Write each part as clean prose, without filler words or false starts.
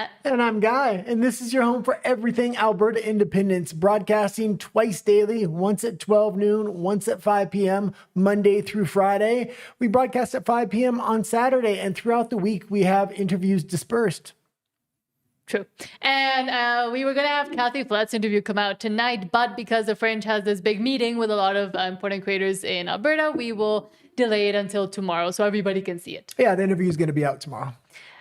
Matt. And I'm Guy. And this is your home for everything Alberta independence, broadcasting twice daily, once at 12 noon, once at 5 p.m., Monday through Friday. We broadcast at 5 p.m. on Saturday, and throughout the week, we have interviews dispersed. True. And we were going to have Kathy Flett's interview come out tonight, but because the Fringe has this big meeting with a lot of important creators in Alberta, we will delay it until tomorrow so everybody can see it. Yeah, the interview is going to be out tomorrow.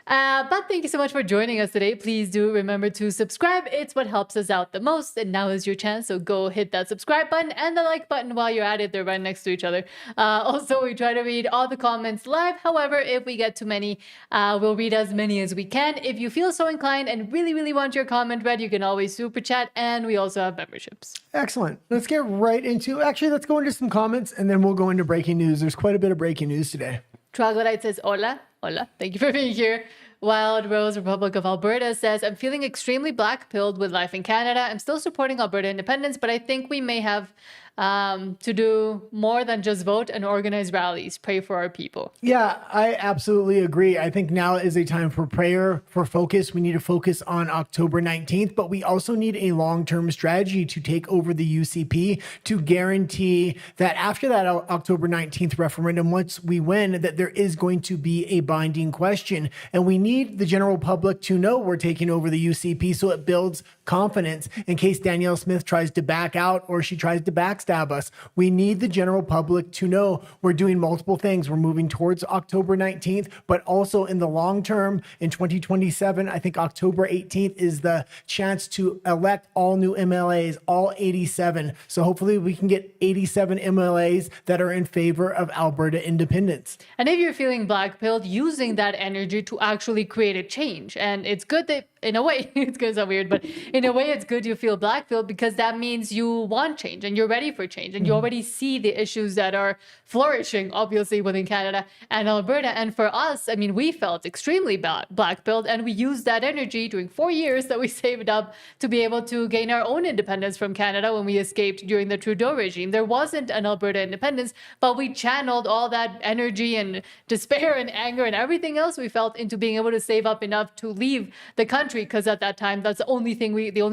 But thank you so much for joining us today. Please do remember to subscribe. It's what helps us out the most. And now is your chance. So go hit that subscribe button and the like button while you're at it. They're right next to each other. Also, we try to read all the comments live. However, if we get too many, we'll read as many as we can. If you feel so inclined and really, really want your comment read, you can always super chat. And we also have memberships. Excellent. Let's get right into, actually, let's go into some comments and then we'll go into breaking news. There's quite a bit of breaking news today. Troglodyte says, hola. Hola. Thank you for being here. Wild Rose Republic of Alberta says, I'm feeling extremely black-pilled with life in Canada. I'm still supporting Alberta independence, but I think we may have to do more than just vote and organize rallies. Pray for our people. Yeah, I absolutely agree. I think now is a time for prayer, for focus. We need to focus on October 19th, but we also need a long-term strategy to take over the UCP to guarantee that after that October 19th referendum, once we win, that there is going to be a binding question. And we need the general public to know we're taking over the UCP so it builds confidence in case Danielle Smith tries to back out or she tries to backstab us. We need the general public to know we're doing multiple things. We're moving towards October 19th, but also in the long term in 2027, I think October 18th is the chance to elect all new MLAs, all 87. So hopefully we can get 87 MLAs that are in favor of Alberta independence. And if you're feeling black-pilled, using that energy to actually create a change. And it's good that, in a way, it's going to sound weird, but in a way it's good you feel black-pilled because that means you want change and you're ready for change and you already see the issues that are flourishing, obviously, within Canada and Alberta. And for us, I mean, we felt extremely black-pilled and we used that energy during 4 years that we saved up to be able to gain our own independence from Canada when we escaped during the Trudeau regime. There wasn't an Alberta independence, but we channeled all that energy and despair and anger and everything else we felt into being able to save up enough to leave the country, because at that time, that's the only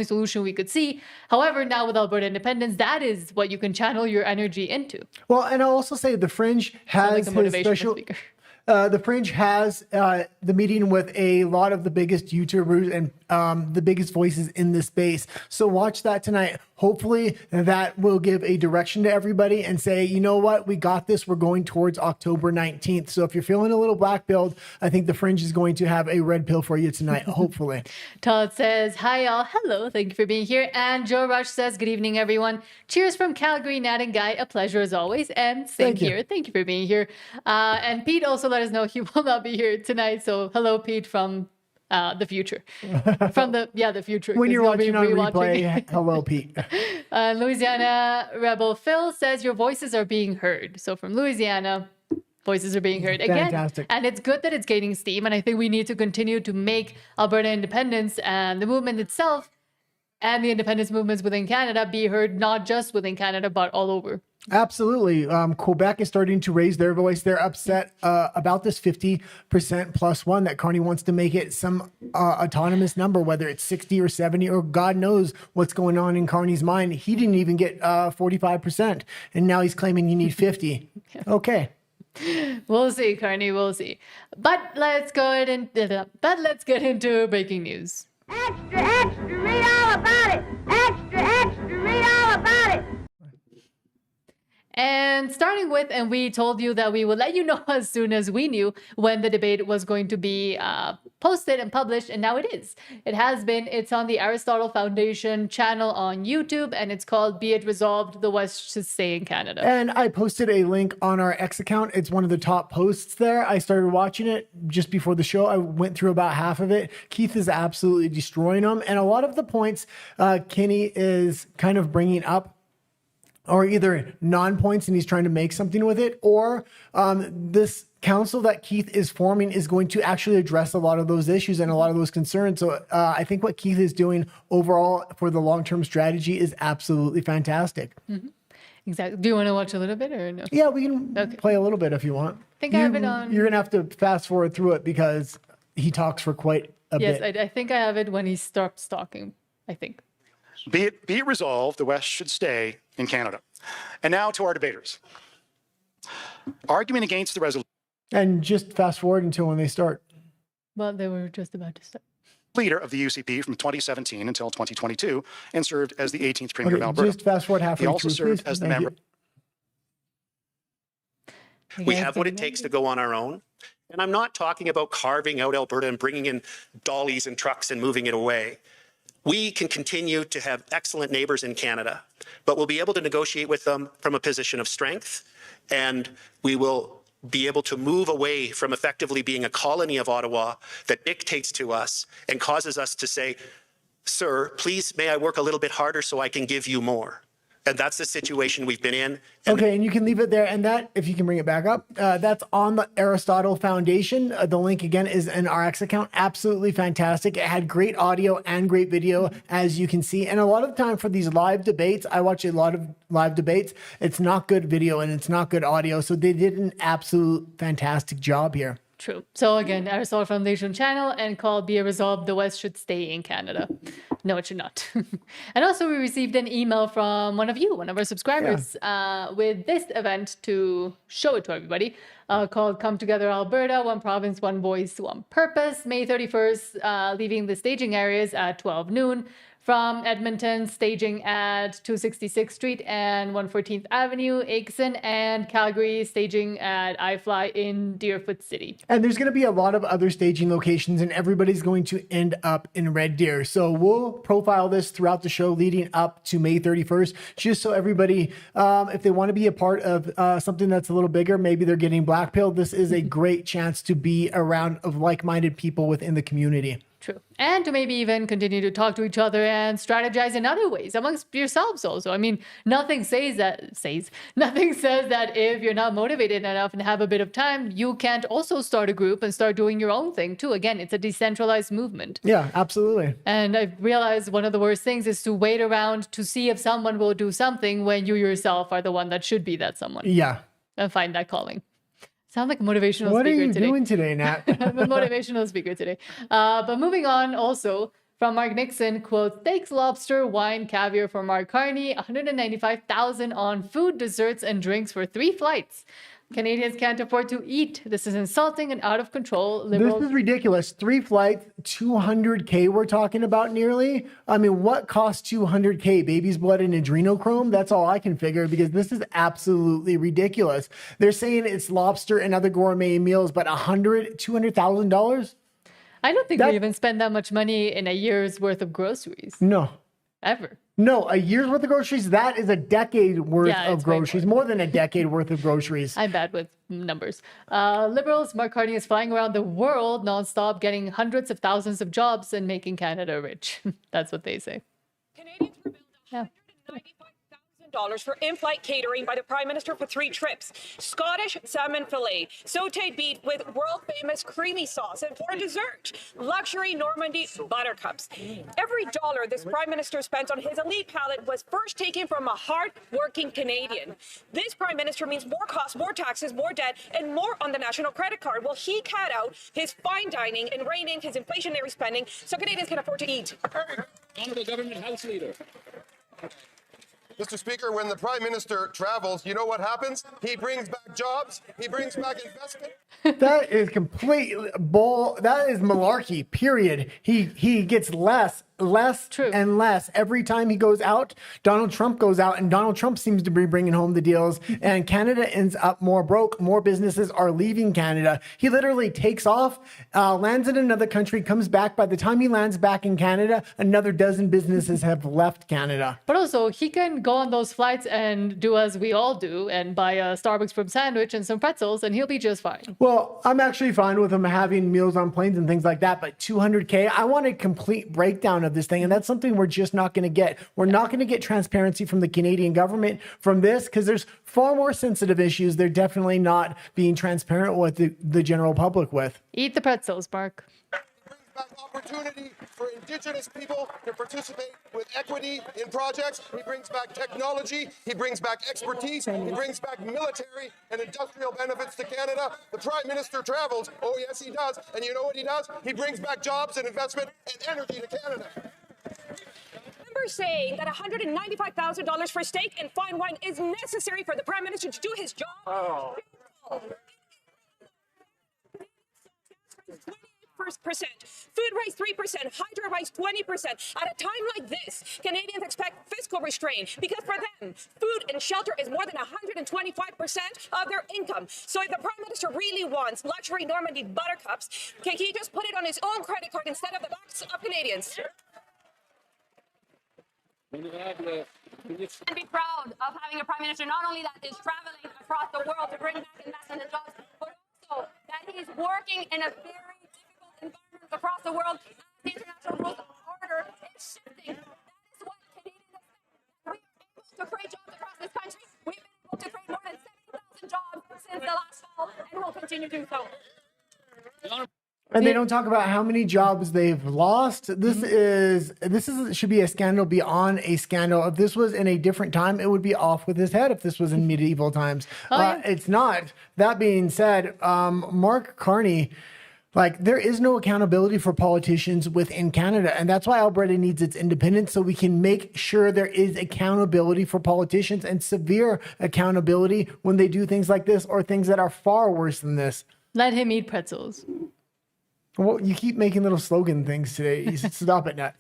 solution we could see. However, now with Alberta independence, that is what you can channel your energy into. Well, and I'll also say the Fringe has his special... The Fringe has the meeting with a lot of the biggest YouTubers and the biggest voices in this space. So watch that tonight. Hopefully that will give a direction to everybody and say, you know what, we got this. We're going towards October 19th. So if you're feeling a little black-pilled, I think the Fringe is going to have a red pill for you tonight, hopefully. Todd says, hi, y'all. Hello. Thank you for being here. And Joe Rush says, good evening, everyone. Cheers from Calgary, Nat and Guy. A pleasure as always. And same here. Thank you for being here. And Pete also let us know he will not be here tonight. So hello, Pete, from the future. From the future. When you're watching on replay, hello, Pete. Louisiana Rebel Phil says your voices are being heard. So from Louisiana, voices are being heard again. Fantastic. And it's good that it's gaining steam. And I think we need to continue to make Alberta independence and the movement itself and the independence movements within Canada be heard, not just within Canada, but all over. Absolutely. Quebec is starting to raise their voice. They're upset about this 50% plus one that Carney wants to make it some autonomous number, whether it's 60 or 70 or God knows what's going on in Carney's mind. He didn't even get 45%, and now he's claiming you need 50. Okay. We'll see, Carney. We'll see. But let's get into breaking news. Extra, extra, read all about it. Extra, extra, read all about it. And starting with, and we told you that we would let you know as soon as we knew when the debate was going to be posted and published, and now it is. It has been. It's on the Aristotle Foundation channel on YouTube, and it's called Be It Resolved, The West Should Stay in Canada. And I posted a link on our X account. It's one of the top posts there. I started watching it just before the show. I went through about half of it. Keith is absolutely destroying them. And a lot of the points Kenny is kind of bringing up or either non-points and he's trying to make something with it, or this council that Keith is forming is going to actually address a lot of those issues and a lot of those concerns. So I think what Keith is doing overall for the long-term strategy is absolutely fantastic. Mm-hmm. Exactly. Do you want to watch a little bit or no? Yeah, we can play a little bit if you want. I think I have it on. You're going to have to fast forward through it because he talks for quite a Yes, bit. I think I have it when he stops talking, I think. Be it resolved, the West should stay in Canada. And now to our debaters. Arguing against the resolution, And just fast forward until when they start. Well, they were just about to start. leader of the UCP from 2017 until 2022 and served as the 18th Premier of Okay, Alberta. just fast forward halfway He also through, served please. as the Thank member. You We guys have what can it takes to go on our own. And I'm not talking about carving out Alberta and bringing in dollies and trucks and moving it away. We can continue to have excellent neighbors in Canada, but we'll be able to negotiate with them from a position of strength, and we will be able to move away from effectively being a colony of Ottawa that dictates to us and causes us to say, sir, please may I work a little bit harder so I can give you more. And that's the situation we've been in. And Okay, and you can leave it there. And that, if you can bring it back up, that's on the Aristotle Foundation. The link again is an RX account. Absolutely fantastic. It had great audio and great video, as you can see. And a lot of the time for these live debates, I watch a lot of live debates. It's not good video and it's not good audio. So they did an absolute fantastic job here. True. So again, Aristotle Foundation channel and called Be It Resolved, the West should stay in Canada. No, it should not. And also we received an email from one of you, one of our subscribers, with this event to show it to everybody, called Come Together Alberta, One Province, One Voice, One Purpose, May 31st, leaving the staging areas at 12 noon. From Edmonton, staging at 266th Street and 114th Avenue, Aitken, and Calgary, staging at iFly in Deerfoot City. And there's going to be a lot of other staging locations, and everybody's going to end up in Red Deer. So we'll profile this throughout the show leading up to May 31st, just so everybody, if they want to be a part of something that's a little bigger, maybe they're getting blackpilled, this is a great chance to be around of like-minded people within the community. True. And to maybe even continue to talk to each other and strategize in other ways amongst yourselves also. I mean, nothing says that if you're not motivated enough and have a bit of time, you can't also start a group and start doing your own thing too. Again, it's a decentralized movement. Yeah, absolutely. And I've realized one of the worst things is to wait around to see if someone will do something when you yourself are the one that should be that someone. Yeah. And find that calling. Sound like a motivational What are speaker you today. doing today, Nat? I'm a motivational speaker today. But moving on also from Mark Nixon, quote, steaks, lobster, wine, caviar for Mark Carney, $195,000 on food, desserts, and drinks for 3 flights. Canadians can't afford to eat. This is insulting and out of control. Liberals. This is ridiculous. 3 flights, $200K we're talking about nearly. I mean, what costs $200K? Baby's blood and adrenochrome? That's all I can figure, because this is absolutely ridiculous. They're saying it's lobster and other gourmet meals, but $200,000? I don't think we even spend that much money in a year's worth of groceries. No. Ever. No, a year's worth of groceries, that is a decade worth Yeah, of it's way groceries, more than a decade worth of groceries. I'm bad with numbers. Liberals, Mark Carney is flying around the world nonstop, getting hundreds of thousands of jobs and making Canada rich. That's what they say. Canadians were billed $195,000 for in-flight catering by the Prime Minister for 3 trips. Scottish salmon fillet, sautéed beef with world-famous creamy sauce, and for dessert, luxury Normandy buttercups. Every dollar this Prime Minister spent on his elite palate was first taken from a hard-working Canadian. This Prime Minister means more costs, more taxes, more debt, and more on the national credit card. Will he cut out his fine dining and rein in his inflationary spending so Canadians can afford to eat? Honorable Government House Leader. Mr. Speaker, when the Prime Minister travels, you know what happens? He brings back jobs, he brings back investment. That is complete bull. That is malarkey, period. He gets less True. and less every time he goes out. Donald Trump goes out, and Donald Trump seems to be bringing home the deals, and Canada ends up more broke. More businesses are leaving Canada. He literally takes off, lands in another country, comes back. By the time he lands back in Canada, another dozen businesses have left Canada. But also, he can go on those flights and do as we all do and buy a Starbucks from sandwich and some pretzels, and he'll be just fine. Well, I'm actually fine with him having meals on planes and things like that, but $200K, I want a complete breakdown of this thing, and that's something we're just not going to get. We're not going to get transparency from the Canadian government from this, because there's far more sensitive issues they're definitely not being transparent with the general public with. Eat the pretzels, Mark. back opportunity for Indigenous people to participate with equity in projects. He brings back technology. He brings back expertise. He brings back military and industrial benefits to Canada. The Prime Minister travels. Oh, yes, he does. And you know what he does? He brings back jobs and investment and energy to Canada. Saying that $195,000 for steak and fine wine is necessary for the Prime Minister to do his job. Oh. 21%, food rise 3%, hydro rise 20%. At a time like this, Canadians expect fiscal restraint because for them, food and shelter is more than 125% of their income. So if the Prime Minister really wants luxury Normandy buttercups, can he just put it on his own credit card instead of the backs of Canadians? And be proud of having a Prime Minister not only that is traveling across the world to bring back investment and jobs, but also that he's working in a very difficult environment across the world as the international rules order is shifting. That is what Canadians expect. We've been able to create jobs across this country. We've been able to create more than 70,000 jobs since the last fall, and we'll continue to do so. And they don't talk about how many jobs they've lost. This should be a scandal beyond a scandal. If this was in a different time, it would be off with his head. If this was in medieval times, it's not. That being said, Mark Carney, like, there is no accountability for politicians within Canada, and that's why Alberta needs its independence, so we can make sure there is accountability for politicians and severe accountability when they do things like this or things that are far worse than this. Let him eat pretzels. Well, you keep making little slogan things today. You should stop it, Nat.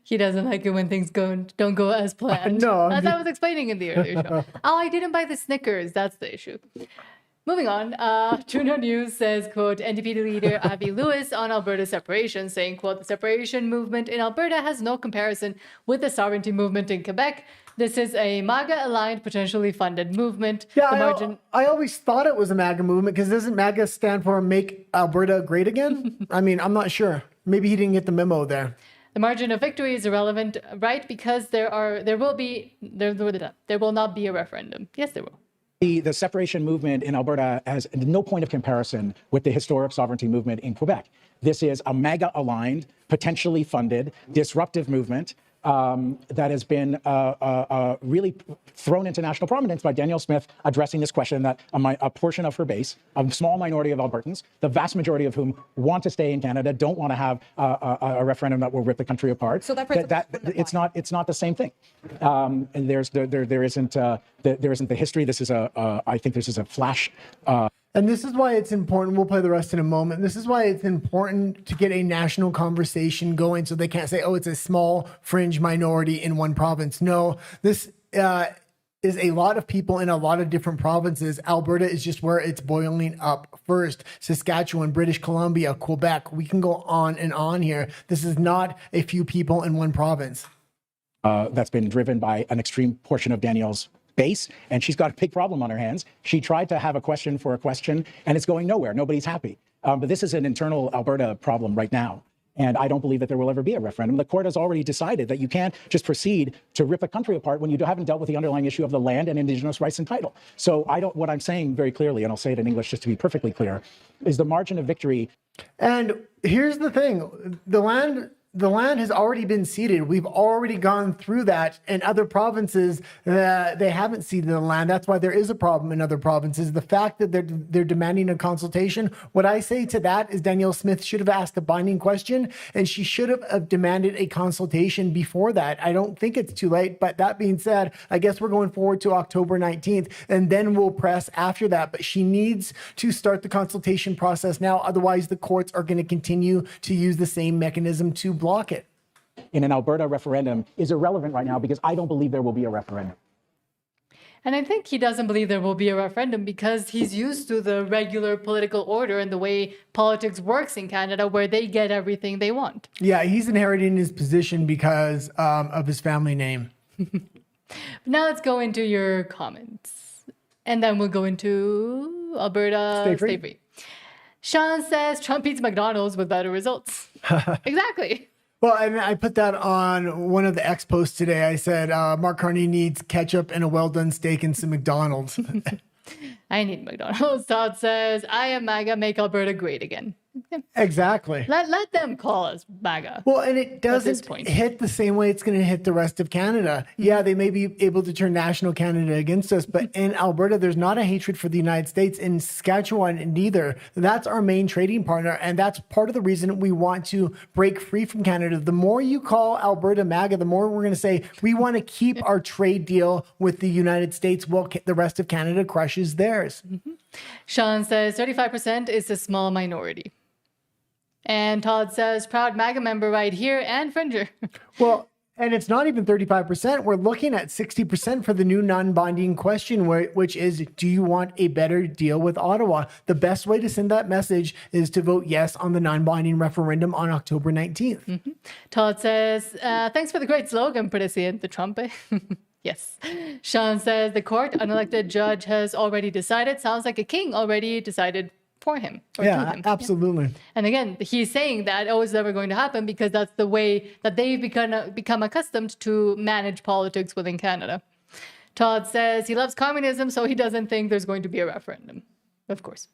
He doesn't like it when things don't go as planned. No, as I was explaining in the earlier show. Oh, I didn't buy the Snickers. That's the issue. Moving on, Juno News says, quote, NDP leader Avi Lewis on Alberta separation, saying, quote, the separation movement in Alberta has no comparison with the sovereignty movement in Quebec. This is a MAGA-aligned, potentially funded movement. Yeah, I always thought it was a MAGA movement because doesn't MAGA stand for Make Alberta Great Again? I mean, I'm not sure. Maybe he didn't get the memo there. The margin of victory is irrelevant, right? Because there will not be a referendum. Yes, there will. The separation movement in Alberta has no point of comparison with the historic sovereignty movement in Quebec. This is a MAGA-aligned, potentially funded, disruptive movement that has been really thrown into national prominence by Danielle Smith addressing this question that a portion of her base, a small minority of Albertans, the vast majority of whom want to stay in Canada, don't want to have a referendum that will rip the country apart. So it's not the same thing. And there isn't the history. This is I think this is a flash. And this is why it's important. We'll play the rest in a moment. This is why it's important to get a national conversation going so they can't say, oh, it's a small fringe minority in one province. No, this is a lot of people in a lot of different provinces. Alberta is just where it's boiling up first. Saskatchewan, British Columbia, Quebec. We can go on and on here. This is not a few people in one province. That's been driven by an extreme portion of Danielle's base, and she's got a big problem on her hands. She tried to have a question for a question, and it's going nowhere. Nobody's happy. But this is an internal Alberta problem right now. And I don't believe that there will ever be a referendum. The court has already decided that you can't just proceed to rip a country apart when you haven't dealt with the underlying issue of the land and Indigenous rights and title. So what I'm saying very clearly, and I'll say it in English just to be perfectly clear, is the margin of victory. And here's the thing. The land has already been ceded. We've already gone through that. In other provinces, they haven't ceded the land. That's why there is a problem in other provinces. The fact that they're demanding a consultation, what I say to that is Danielle Smith should have asked a binding question, and she should have demanded a consultation before that. I don't think it's too late. But that being said, I guess we're going forward to October 19th, and then we'll press after that. But she needs to start the consultation process now. Otherwise, the courts are going to continue to use the same mechanism to block it. In an Alberta referendum is irrelevant right now because I don't believe there will be a referendum. And I think he doesn't believe there will be a referendum because he's used to the regular political order and the way politics works in Canada, where they get everything they want. Yeah, he's inheriting his position because of his family name. Now let's go into your comments. And then we'll go into Alberta Stay Free. Sean says Trump eats McDonald's with better results. Exactly. Well, I mean, I put that on one of the X posts today. I said, Mark Carney needs ketchup and a well-done steak and some McDonald's. I need McDonald's. Todd says, I am MAGA, make Alberta great again. Exactly. Let them call us MAGA. Well, and it doesn't point. hit the same way it's going to hit the rest of Canada. Yeah, they may be able to turn national Canada against us, but in Alberta, there's not a hatred for the United States. In Saskatchewan, neither. That's our main trading partner, and that's part of the reason we want to break free from Canada. The more you call Alberta MAGA, the more we're going to say we want to keep our trade deal with the United States while the rest of Canada crushes theirs. Sean says 35% is a small minority. And Todd says, proud MAGA member right here and Fringer. Well, and it's not even 35%. We're looking at 60% for the new non-binding question, which is, do you want a better deal with Ottawa? The best way to send that message is to vote yes on the non-binding referendum on October 19th. Todd says, thanks for the great slogan, President Trump. Yes. Sean says, the court, unelected judge has already decided. Sounds like a king already decided for him. Or to him. Absolutely. Yeah. And again, he's saying that it's never going to happen because that's the way that they've become accustomed to manage politics within Canada. Todd says he loves communism, so he doesn't think there's going to be a referendum. Of course.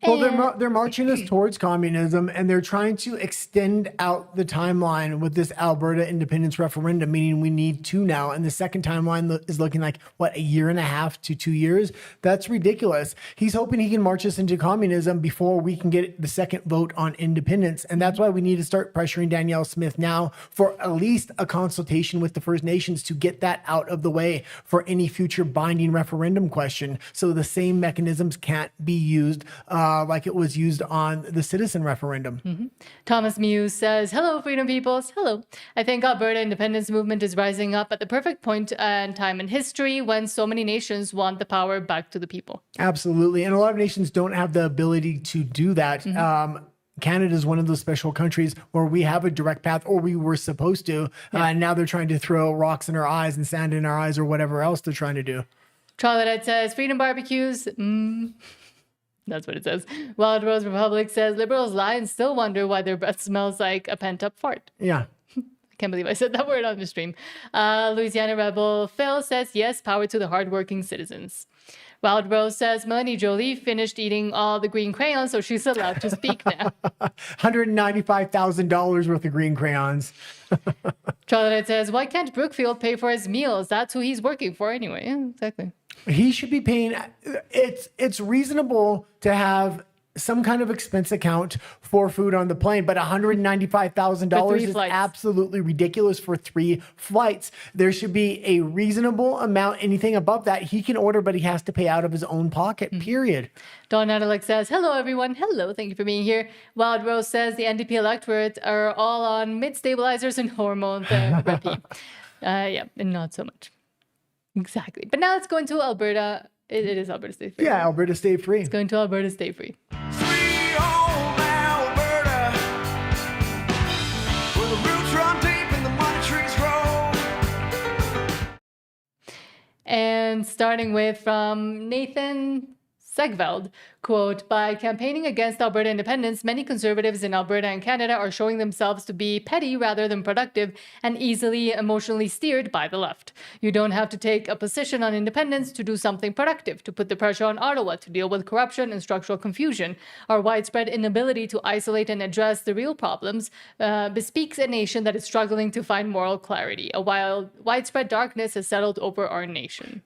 Well, they're marching us towards communism, and they're trying to extend out the timeline with this Alberta independence referendum, meaning we need 2 now. And the second timeline is looking like, what, 1.5 to 2 years? That's ridiculous. He's hoping he can march us into communism before we can get the second vote on independence. And that's why we need to start pressuring Danielle Smith now for at least a consultation with the First Nations to get that out of the way for any future binding referendum question. So the same mechanisms can't be used like it was used on the citizen referendum. Thomas Muse says, hello, Freedom Peoples. Hello. I think Alberta independence movement is rising up at the perfect point and time in history when so many nations want the power back to the people. Absolutely. And a lot of nations don't have the ability to do that. Canada is one of those special countries where we have a direct path, or we were supposed to. And now they're trying to throw rocks in our eyes and sand in our eyes or whatever else they're trying to do. Charlotte says, Freedom Barbecues. That's what it says. Wild Rose Republic says, liberals lie and still wonder why their breath smells like a pent-up fart. Yeah. I can't believe I said that word on the stream. Louisiana Rebel Phil says, yes, power to the hardworking citizens. Wild Rose says, Melanie Jolie finished eating all the green crayons, so she's allowed to speak now. $195,000 worth of green crayons. Charlotte says, why can't Brookfield pay for his meals? That's who he's working for anyway. Yeah, exactly. He should be paying. It's reasonable to have some kind of expense account for food on the plane, but $195,000 is absolutely ridiculous for 3 flights. There should be a reasonable amount. Anything above that, he can order, but he has to pay out of his own pocket, period. Don Adelac says, hello, everyone. Hello. Thank you for being here. Wild Rose says the NDP electorate are all on mid stabilizers and hormone therapy. Yeah, and not so much. Exactly. But now let's go into Alberta. It is Alberta Stay Free. Yeah, Alberta Stay Free. It's going to Alberta Stay Free. Sweet home Alberta, where the roots run deep and the money trees grow. And starting with from Nathan Segveld, quote, by campaigning against Alberta independence, many conservatives in Alberta and Canada are showing themselves to be petty rather than productive and easily emotionally steered by the left. You don't have to take a position on independence to do something productive, to put the pressure on Ottawa to deal with corruption and structural confusion. Our widespread inability to isolate and address the real problems bespeaks a nation that is struggling to find moral clarity. A widespread darkness has settled over our nation.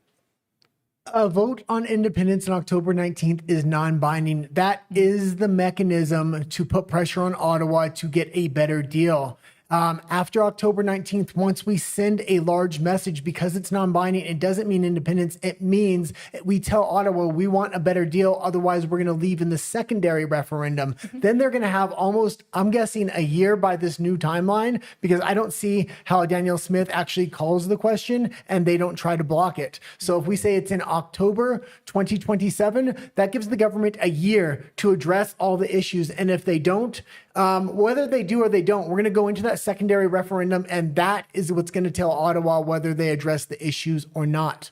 A vote on independence on October 19th is non-binding. That is the mechanism to put pressure on Ottawa to get a better deal. After October 19th, once we send a large message, because it's non-binding, it doesn't mean independence. It means we tell Ottawa we want a better deal. Otherwise, we're going to leave in the secondary referendum. Then they're going to have almost, I'm guessing, a year by this new timeline, because I don't see how Danielle Smith actually calls the question and they don't try to block it. So if we say it's in October 2027, that gives the government a year to address all the issues. And if they don't, whether they do or they don't, we're going to go into that that secondary referendum, and that is what's going to tell Ottawa whether they address the issues or not.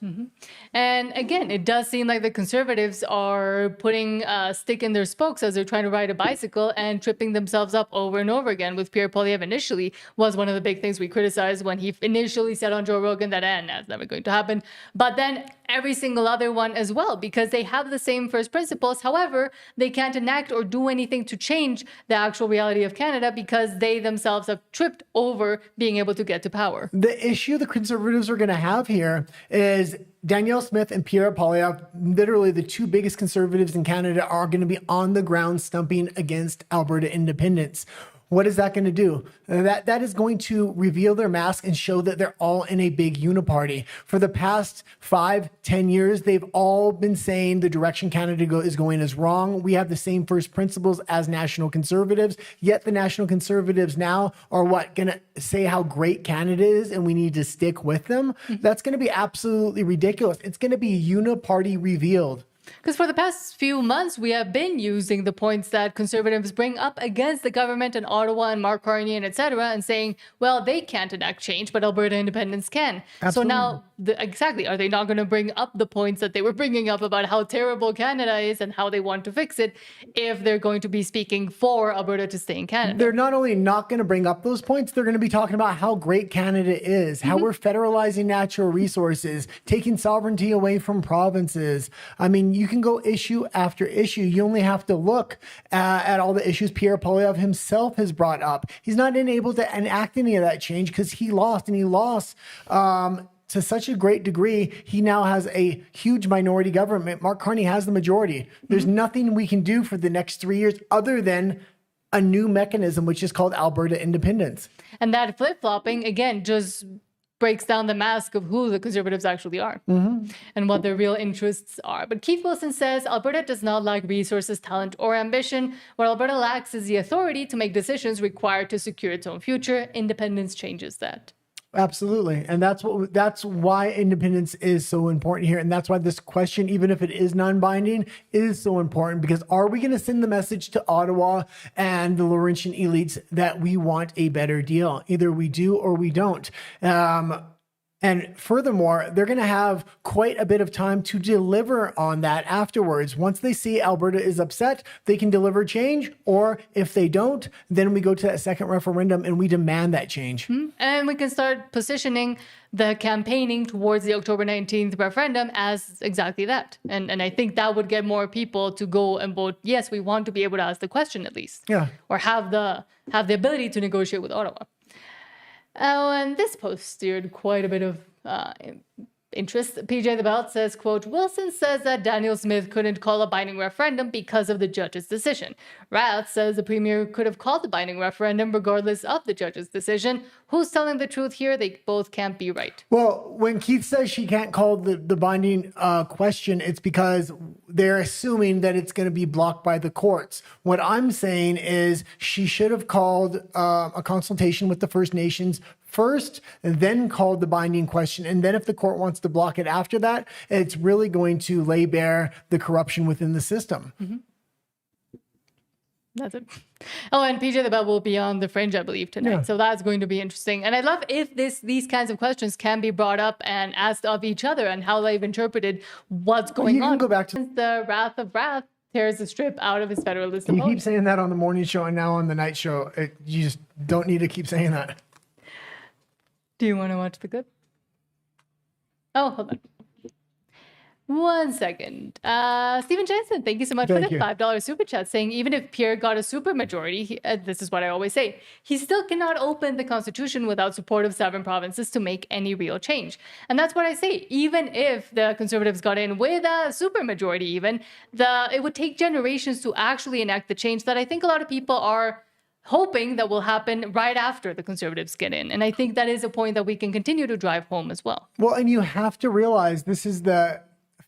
And again, it does seem like the Conservatives are putting a stick in their spokes as they're trying to ride a bicycle and tripping themselves up over and over again. With Pierre Poilievre initially was one of the big things we criticized when he initially said on Joe Rogan that that's never going to happen. But then every single other one as well, because they have the same first principles. However, they can't enact or do anything to change the actual reality of Canada because they themselves have tripped over being able to get to power. The issue the Conservatives are going to have here is Danielle Smith and Pierre Poilievre, literally the two biggest Conservatives in Canada, are going to be on the ground stumping against Alberta independence. What is that going to do? That is going to reveal their mask and show that they're all in a big uniparty. For the past 5-10 years, they've all been saying the direction Canada is going is wrong. We have the same first principles as National Conservatives, yet the National Conservatives now are going to say how great Canada is and we need to stick with them? That's going to be absolutely ridiculous. It's going to be uniparty revealed. Because for the past few months, we have been using the points that Conservatives bring up against the government in Ottawa and Mark Carney and etc. and saying, well, they can't enact change, but Alberta independence can. Absolutely. So now, exactly, are they not going to bring up the points that they were bringing up about how terrible Canada is and how they want to fix it if they're going to be speaking for Alberta to stay in Canada? They're not only not going to bring up those points, they're going to be talking about how great Canada is, how we're federalizing natural resources, taking sovereignty away from provinces. I mean, you can go issue after issue. You only have to look at all the issues Pierre Poilievre himself has brought up. He's not able to enact any of that change because he lost, and he lost to such a great degree. He now has a huge minority government. Mark Carney has the majority. There's nothing we can do for the next 3 years other than a new mechanism, which is called Alberta independence. And that flip-flopping, again, just breaks down the mask of who the Conservatives actually are and what their real interests are. But Keith Wilson says Alberta does not lack resources, talent, or ambition. What Alberta lacks is the authority to make decisions required to secure its own future. Independence changes that. Absolutely. And that's why independence is so important here. And that's why this question, even if it is non-binding, is so important, because are we going to send the message to Ottawa and the Laurentian elites that we want a better deal? Either we do or we don't. And furthermore, they're going to have quite a bit of time to deliver on that afterwards. Once they see Alberta is upset, they can deliver change. Or if they don't, then we go to that second referendum and we demand that change. And we can start positioning the campaigning towards the October 19th referendum as exactly that. And I think that would get more people to go and vote, yes, we want to be able to ask the question at least. Yeah. Or have the ability to negotiate with Ottawa. And this post stirred quite a bit of interest. PJ The Belt says, quote, Wilson says that Danielle Smith couldn't call a binding referendum because of the judge's decision. Rants says the premier could have called the binding referendum regardless of the judge's decision. Who's telling the truth here? They both can't be right. Well, when Keith says she can't call the binding question, it's because they're assuming that it's going to be blocked by the courts. What I'm saying is she should have called a consultation with the First Nations first, and then called the binding question. And then if the court wants to block it after that, it's really going to lay bare the corruption within the system. That's it. Oh, and PJ The Bell will be on The Fringe, I believe, tonight. Yeah. So that's going to be interesting. And I love if these kinds of questions can be brought up and asked of each other and how they've interpreted what's going on. You can go back to the Wrath of Wrath tears the strip out of his Federalist You opponent. keep saying that on the morning show and now on the night show. You just don't need to keep saying that. Do you want to watch the clip? Oh, hold on. 1 second. Stephen Jensen, thank you so much for the $5 super chat, saying even if Pierre got a super majority, this is what I always say, he still cannot open the Constitution without support of sovereign provinces to make any real change. And that's what I say. Even if the Conservatives got in with a super majority, even, it would take generations to actually enact the change that I think a lot of people are hoping that will happen right after the Conservatives get in. And I think that is a point that we can continue to drive home as well. Well, and you have to realize this is the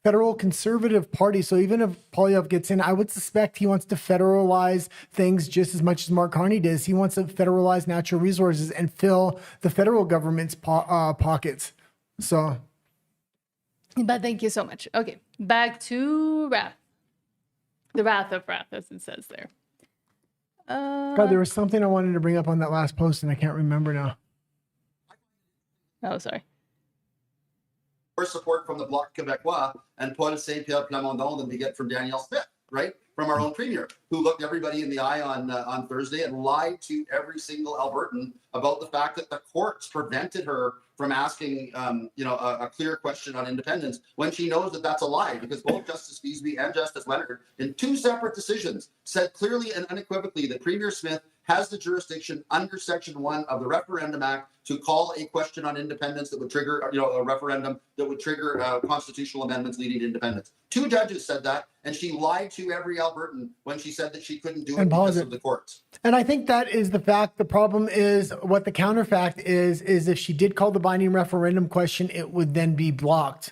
federal Conservative Party. So even if Poilievre gets in, I would suspect he wants to federalize things just as much as Mark Carney does. He wants to federalize natural resources and fill the federal government's pockets. So. But thank you so much. Okay, back to Wrath. The Wrath of Wrath, as it says there. God, there was something I wanted to bring up on that last post, and I can't remember now. Oh, sorry. More support from the Bloc Québécois and Paul Saint-Pierre Plamondon than we get from Danielle Smith, right? From our own premier, who looked everybody in the eye on Thursday and lied to every single Albertan about the fact that the courts prevented her from asking, a clear question on independence when she knows that that's a lie, because both Justice Feasby and Justice Leonard, in two separate decisions, said clearly and unequivocally that Premier Smith has the jurisdiction under Section 1 of the Referendum Act to call a question on independence that would trigger, a referendum that would trigger constitutional amendments leading to independence. Two judges said that, and she lied to every Albertan when she said that she couldn't do it because of the courts. And I think that is the fact. The problem is what the counterfact is if she did call the binding referendum question, it would then be blocked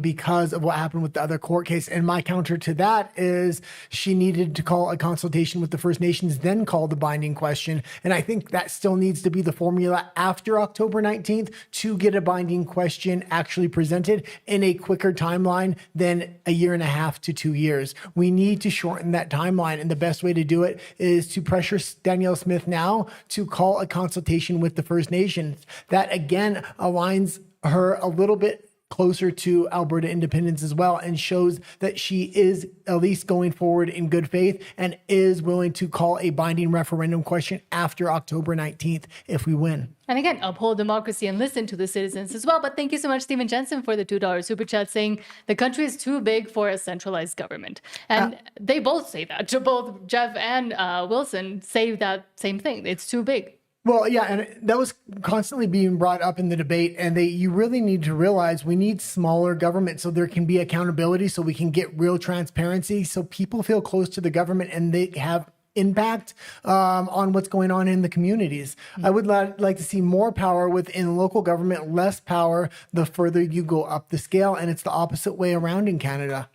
because of what happened with the other court case. And my counter to that is she needed to call a consultation with the First Nations, then call the binding question. And I think that still needs to be the formula after October 19th to get a binding question actually presented in a quicker timeline than a year and a half to 2 years. We need to shorten that timeline. And the best way to do it is to pressure Danielle Smith now to call a consultation with the First Nations. That again aligns her a little bit closer to Alberta independence as well, and shows that she is at least going forward in good faith and is willing to call a binding referendum question after October 19th if we win. And again, uphold democracy and listen to the citizens as well. But thank you so much, Stephen Jensen, for the $2 super chat, saying the country is too big for a centralized government. And they both say that. Both Jeff and Wilson say that same thing. It's too big. Well, yeah, and that was constantly being brought up in the debate, and you really need to realize we need smaller government so there can be accountability, so we can get real transparency, so people feel close to the government and they have impact on what's going on in the communities. I would like to see more power within local government, less power the further you go up the scale, and it's the opposite way around in Canada.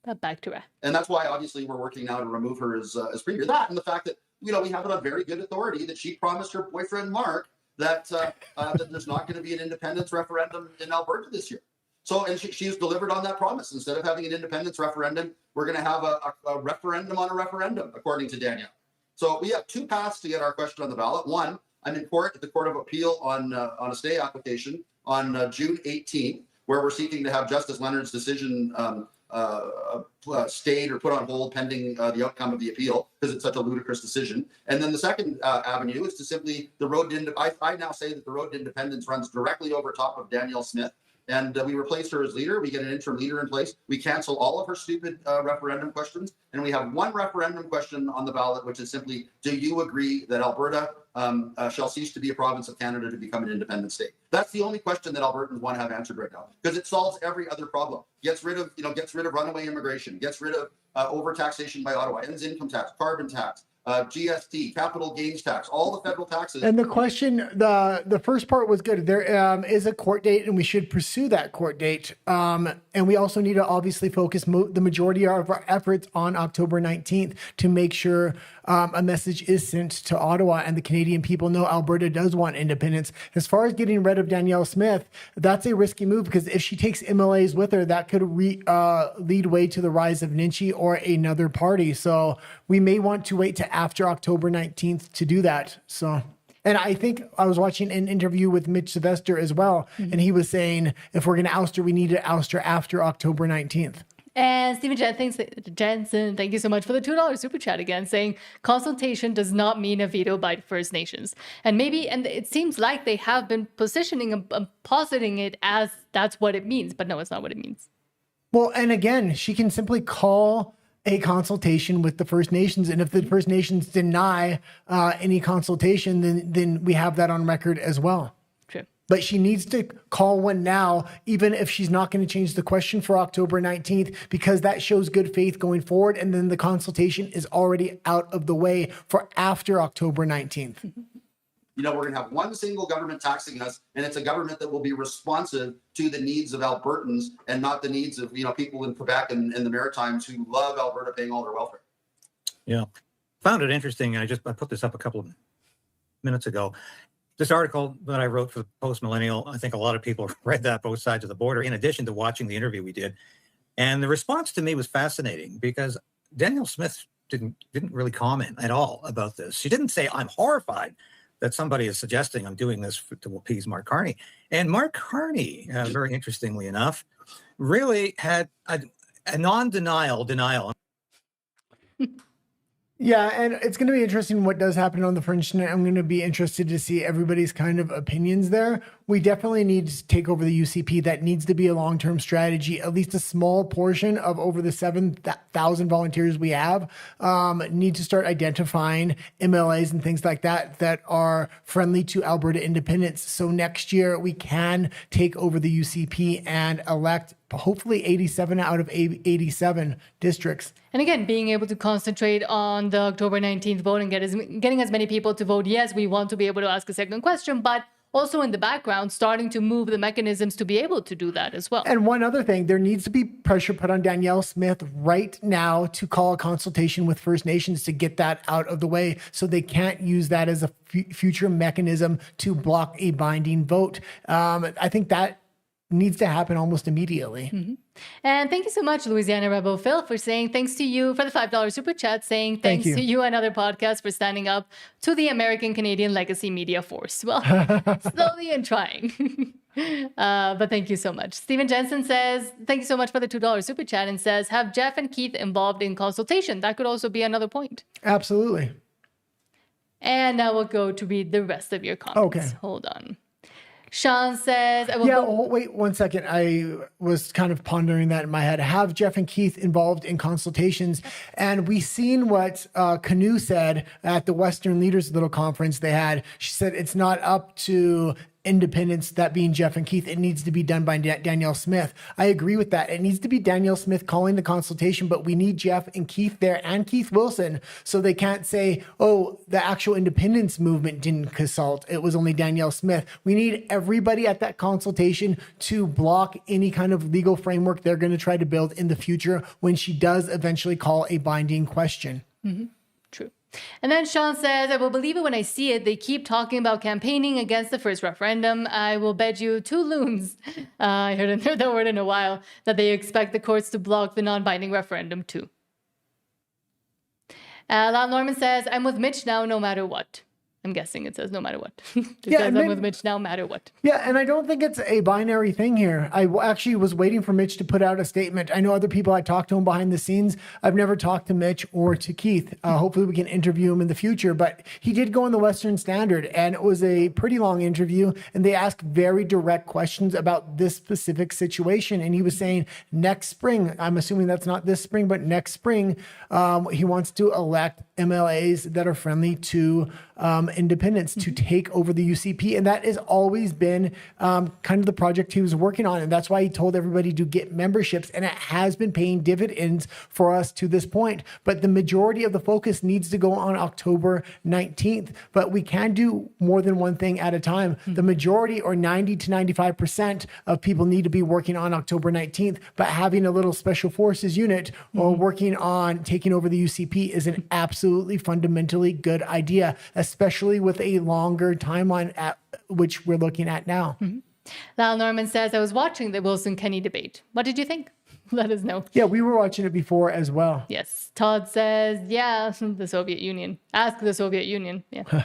But back to Ra. And that's why, obviously, we're working now to remove her as premier. That and the fact that we have it on very good authority that she promised her boyfriend Mark that that there's not going to be an independence referendum in Alberta this year. So, and she's delivered on that promise. Instead of having an independence referendum, we're going to have a referendum on a referendum, according to Danielle. So we have two paths to get our question on the ballot. One, I'm in court at the Court of Appeal on a stay application on June 18th, where we're seeking to have Justice Leonard's decision stayed or put on hold pending the outcome of the appeal, because it's such a ludicrous decision. And then the second avenue is to simply I now say that the road to independence runs directly over top of Danielle Smith. And we replace her as leader. We get an interim leader in place. We cancel all of her stupid referendum questions. And we have one referendum question on the ballot, which is simply, do you agree that Alberta shall cease to be a province of Canada to become an independent state? That's the only question that Albertans want to have answered right now, because it solves every other problem. Gets rid of runaway immigration, gets rid of overtaxation by Ottawa, ends income tax, carbon tax, GST, capital gains tax, all the federal taxes. And the question, the first part was good. There is a court date, and we should pursue that court date. And we also need to obviously focus the majority of our efforts on October 19th to make sure a message is sent to Ottawa and the Canadian people know Alberta does want independence. As far as getting rid of Danielle Smith, that's a risky move, because if she takes MLAs with her, that could lead way to the rise of Ninchi or another party. So we may want to wait to after October 19th to do that. So, and I think I was watching an interview with Mitch Sylvester as well, and he was saying if we're going to oust her, we need to oust her after October 19th. And Stephen Jensen, thank you so much for the $2 super chat again, saying consultation does not mean a veto by First Nations. And it seems like they have been positioning and positing it as that's what it means, but no, it's not what it means. Well, and again, she can simply call a consultation with the First Nations. And if the First Nations deny any consultation, then we have that on record as well. True. But she needs to call one now, even if she's not going to change the question for October 19th, because that shows good faith going forward. And then the consultation is already out of the way for after October 19th. We're going to have one single government taxing us, and it's a government that will be responsive to the needs of Albertans and not the needs of, people in Quebec and the Maritimes who love Alberta paying all their welfare. Yeah. Found it interesting. I put this up a couple of minutes ago. This article that I wrote for the Post Millennial, I think a lot of people read that both sides of the border, in addition to watching the interview we did. And the response to me was fascinating, because Danielle Smith didn't really comment at all about this. She didn't say, I'm horrified that somebody is suggesting I'm doing this to appease Mark Carney. And Mark Carney, very interestingly enough, really had a non-denial denial. Yeah, and it's going to be interesting what does happen on the Fringe tonight. I'm going to be interested to see everybody's kind of opinions there. We definitely need to take over the UCP. That needs to be a long-term strategy. At least a small portion of over the 7,000 volunteers we have need to start identifying MLAs and things like that that are friendly to Alberta independence. So next year we can take over the UCP and elect hopefully 87 out of 87 districts. And again, being able to concentrate on the October 19th vote and getting as many people to vote, yes, we want to be able to ask a second question, but also in the background, starting to move the mechanisms to be able to do that as well. And one other thing, there needs to be pressure put on Danielle Smith right now to call a consultation with First Nations to get that out of the way so they can't use that as a future mechanism to block a binding vote. I think that needs to happen almost immediately. Mm-hmm. And thank you so much, Louisiana Rebel Phil, for saying thanks to you for the $5 super chat, saying thanks to you and other podcasts for standing up to the American Canadian legacy media force. Well, slowly and trying. But thank you so much. Stephen Jensen says, thank you so much for the $2 super chat, and says, have Jeff and Keith involved in consultation. That could also be another point. Absolutely. And now we'll go to read the rest of your comments. Okay. Hold on. Sean says, wait 1 second. I was kind of pondering that in my head. Have Jeff and Keith involved in consultations. And we seen what Canoe said at the Western Leaders Little Conference they had. She said it's not up to independents, that being Jeff and Keith. It needs to be done by Danielle Smith. I agree with that. It needs to be Danielle Smith calling the consultation, but we need Jeff and Keith there and Keith Wilson so they can't say, oh, the actual independence movement didn't consult. It was only Danielle Smith. We need everybody at that consultation to block any kind of legal framework they're going to try to build in the future when she does eventually call a binding question. Mm-hmm. True. And then Sean says, I will believe it when I see it. They keep talking about campaigning against the first referendum. I will bet you 2 loons, I haven't heard that word in a while, that they expect the courts to block the non-binding referendum too. Lal Norman says, I'm with Mitch now no matter what. I'm guessing it says no matter what. I'm with Mitch no matter what. Yeah, and I don't think it's a binary thing here. I actually was waiting for Mitch to put out a statement. I know other people I talked to him behind the scenes. I've never talked to Mitch or to Keith. Hopefully we can interview him in the future. But he did go on the Western Standard, and it was a pretty long interview, and they asked very direct questions about this specific situation. And he was saying next spring, I'm assuming that's not this spring, but next spring, he wants to elect MLAs that are friendly to independence to take over the UCP. And that has always been kind of the project he was working on. And that's why he told everybody to get memberships. And it has been paying dividends for us to this point. But the majority of the focus needs to go on October 19th. But we can do more than one thing at a time. The majority, or 90 to 95% of people, need to be working on October 19th. But having a little special forces unit or working on taking over the UCP is an absolutely fundamentally good idea, especially with a longer timeline at which we're looking at now. Lal Norman says, I was watching the Wilson-Kenney debate. What did you think? Let us know. Yeah, we were watching it before as well. Yes. Todd says, yeah, the Soviet Union. Ask the Soviet Union. Yeah.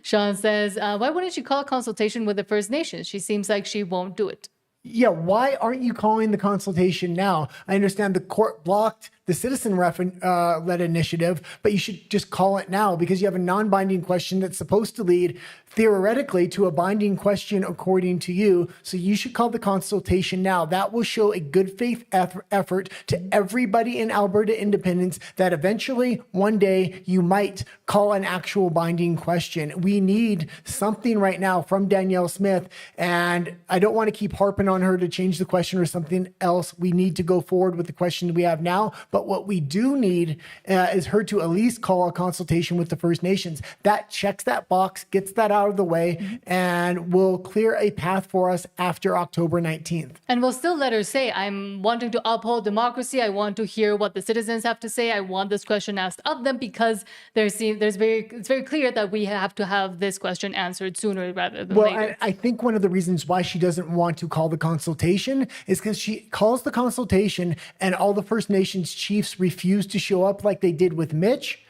Sean says, why wouldn't she call a consultation with the First Nations? She seems like she won't do it. Yeah, why aren't you calling the consultation now? I understand the court blocked the citizen-led initiative, but you should just call it now because you have a non-binding question that's supposed to lead theoretically to a binding question according to you. So you should call the consultation now. That will show a good faith effort to everybody in Alberta independence that eventually one day you might call an actual binding question. We need something right now from Danielle Smith, and I don't want to keep harping on her to change the question or something else. We need to go forward with the question we have now. But what we do need is her to at least call a consultation with the First Nations. That checks that box, gets that out of the way, and will clear a path for us after October 19th. And we'll still let her say, I'm wanting to uphold democracy. I want to hear what the citizens have to say. I want this question asked of them because it's very clear that we have to have this question answered sooner rather than later. I think one of the reasons why she doesn't want to call the consultation is because she calls the consultation and all the First Nations chiefs refuse to show up like they did with Mitch,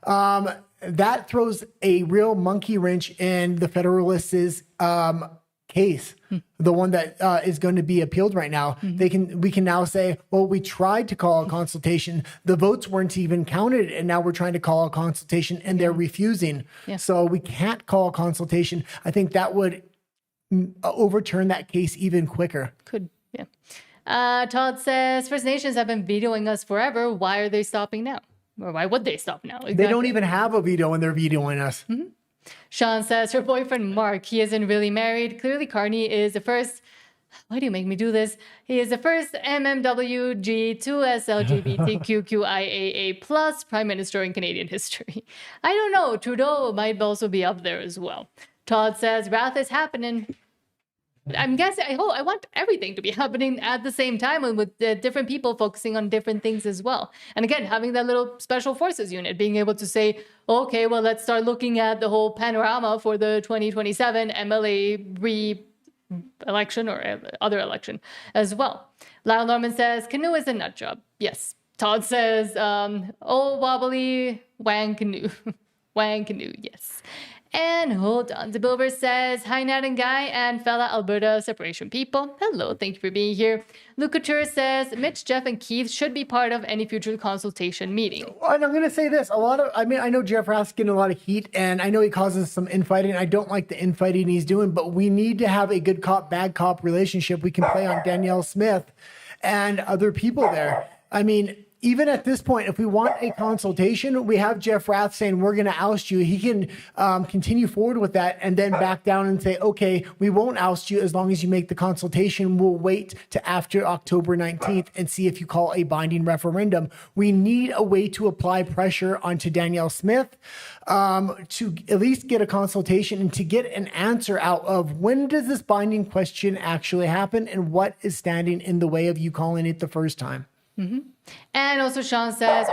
that throws a real monkey wrench in the Federalists' case, the one that is going to be appealed right now. We can now say, well, we tried to call a consultation. The votes weren't even counted, and now we're trying to call a consultation, and they're refusing. So we can't call a consultation. I think that would overturn that case even quicker. Could, yeah. Todd says, First Nations have been vetoing us forever. Why are they stopping now? Or why would they stop now? Exactly. They don't even have a veto, and they're vetoing us. Sean says, her boyfriend, Mark, he isn't really married. Clearly, Carney is the first... Why do you make me do this? He is the first MMWG2SLGBTQIAA plus prime minister in Canadian history. I don't know. Trudeau might also be up there as well. Todd says, wrath is happening. I'm guessing, I want everything to be happening at the same time and with different people focusing on different things as well. And again, having that little special forces unit, being able to say, okay, well, let's start looking at the whole panorama for the 2027 MLA re-election or other election as well. Lyle Norman says, canoe is a nut job. Yes. Todd says, oh, wobbly, wang canoe. Wang canoe, yes. And hold on. DeBilver says, hi, Nat and Guy and fella Alberta separation people. Hello, thank you for being here. Luke Couture says, Mitch, Jeff, and Keith should be part of any future consultation meeting. And I'm going to say this. I know Jeff Rath's getting a lot of heat, and I know he causes some infighting. I don't like the infighting he's doing, but we need to have a good cop, bad cop relationship. We can play on Danielle Smith and other people there. I mean, even at this point, if we want a consultation, we have Jeff Rath saying, we're going to oust you. He can continue forward with that and then back down and say, okay, we won't oust you as long as you make the consultation. We'll wait to after October 19th and see if you call a binding referendum. We need a way to apply pressure onto Danielle Smith to at least get a consultation and to get an answer out of when does this binding question actually happen and what is standing in the way of you calling it the first time. And also Sean says,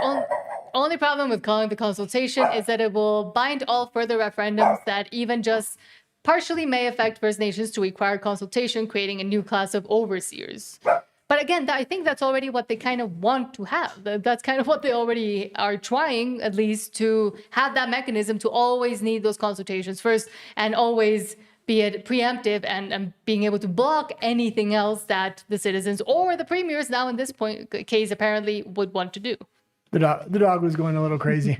only problem with calling the consultation is that it will bind all further referendums that even just partially may affect First Nations to require consultation, creating a new class of overseers. But again, I think that's already what they kind of want to have. That's kind of what they already are trying, at least, to have that mechanism to always need those consultations first and always be it preemptive and being able to block anything else that the citizens or the premiers now in this case apparently would want to do. The dog was going a little crazy.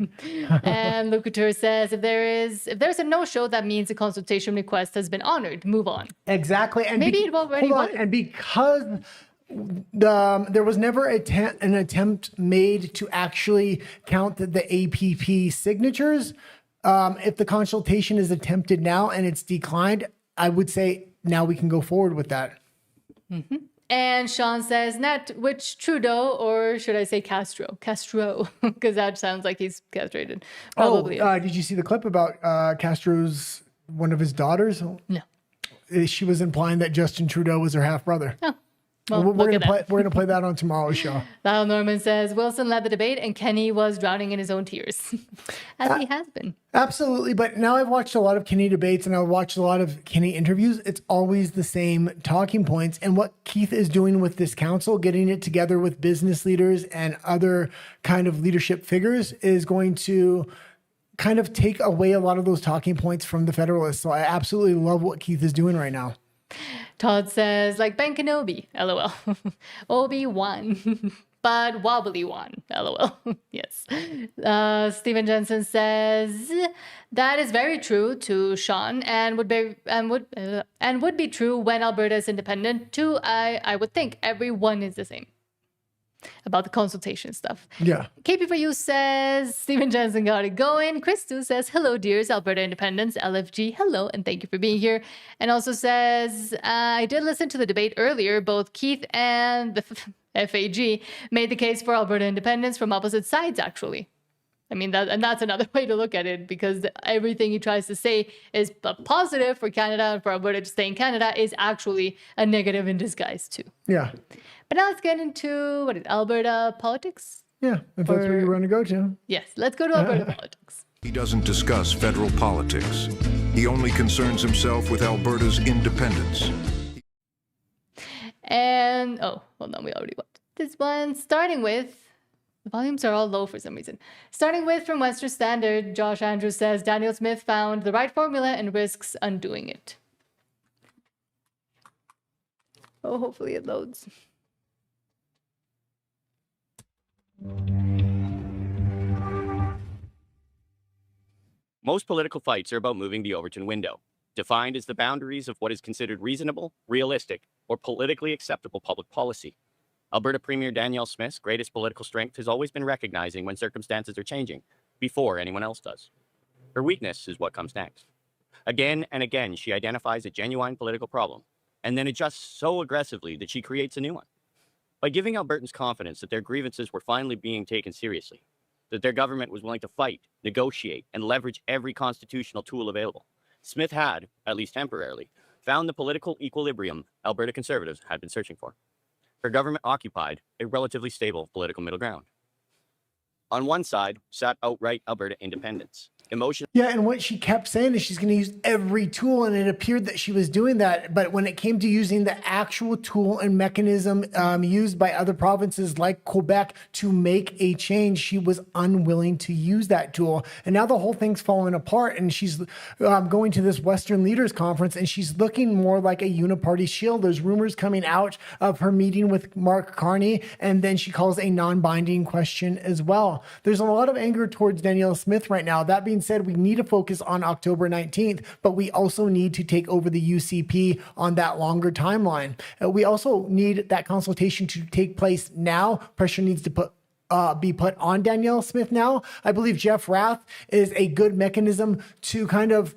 And Luke Couture says, if there's a no-show, that means the consultation request has been honored. Move on. Exactly. And maybe it already was. And because there was never an attempt made to actually count the APP signatures, if the consultation is attempted now and it's declined, I would say now we can go forward with that. And Sean says, Nat, which Trudeau, or should I say Castro? Castro, because that sounds like he's castrated. Probably. Did you see the clip about Castro's, one of his daughters? No. She was implying that Justin Trudeau was her half-brother. Oh. Well, we're gonna play that on tomorrow's show. Lyle Norman says Wilson led the debate and Kenny was drowning in his own tears, as he has been. Absolutely, but now I've watched a lot of Kenny debates and I've watched a lot of Kenny interviews. It's always the same talking points, and what Keith is doing with this council, getting it together with business leaders and other kind of leadership figures, is going to kind of take away a lot of those talking points from the Federalists. So I absolutely love what Keith is doing right now. Todd says, like Ben Kenobi, LOL. Obi-Wan, but wobbly one, LOL. Yes. Stephen Jensen says, that is very true to Sean and would be true when Alberta is independent too. I would think everyone is the same. About the consultation stuff. Yeah. KP4U says, Stephen Jensen got it going. Chris 2 says, hello, dears, Alberta Independence, LFG, hello, and thank you for being here. And also says, I did listen to the debate earlier. Both Keith and the FAG made the case for Alberta Independence from opposite sides, actually. I mean, that's another way to look at it, because everything he tries to say is positive for Canada and for Alberta to stay in Canada is actually a negative in disguise, too. Yeah. But now let's get into, Alberta Politics? Yeah, if that's where you want to go to. Yes, let's go to Alberta Politics. He doesn't discuss federal politics. He only concerns himself with Alberta's independence. And, hold on, we already went this one. Starting with The volumes are all low for some reason. Starting with from Western Standard, Josh Andrews says Danielle Smith found the right formula and risks undoing it. Oh, hopefully it loads. Most political fights are about moving the Overton window, defined as the boundaries of what is considered reasonable, realistic, or politically acceptable public policy. Alberta Premier Danielle Smith's greatest political strength has always been recognizing when circumstances are changing, before anyone else does. Her weakness is what comes next. Again and again, she identifies a genuine political problem, and then adjusts so aggressively that she creates a new one. By giving Albertans confidence that their grievances were finally being taken seriously, that their government was willing to fight, negotiate, and leverage every constitutional tool available, Smith had, at least temporarily, found the political equilibrium Alberta Conservatives had been searching for. Her government occupied a relatively stable political middle ground. On one side sat outright Alberta independence. Yeah, and what she kept saying is she's going to use every tool, and it appeared that she was doing that. But when it came to using the actual tool and mechanism used by other provinces like Quebec to make a change, she was unwilling to use that tool. And now the whole thing's falling apart, and she's going to this Western Leaders Conference, and she's looking more like a uniparty shield. There's rumors coming out of her meeting with Mark Carney, and then she calls a non-binding question as well. There's a lot of anger towards Danielle Smith right now. That being said, we need to focus on October 19th, but we also need to take over the UCP on that longer timeline. We also need that consultation to take place now. Pressure needs to be put on Danielle Smith now. I believe Jeff Rath is a good mechanism to kind of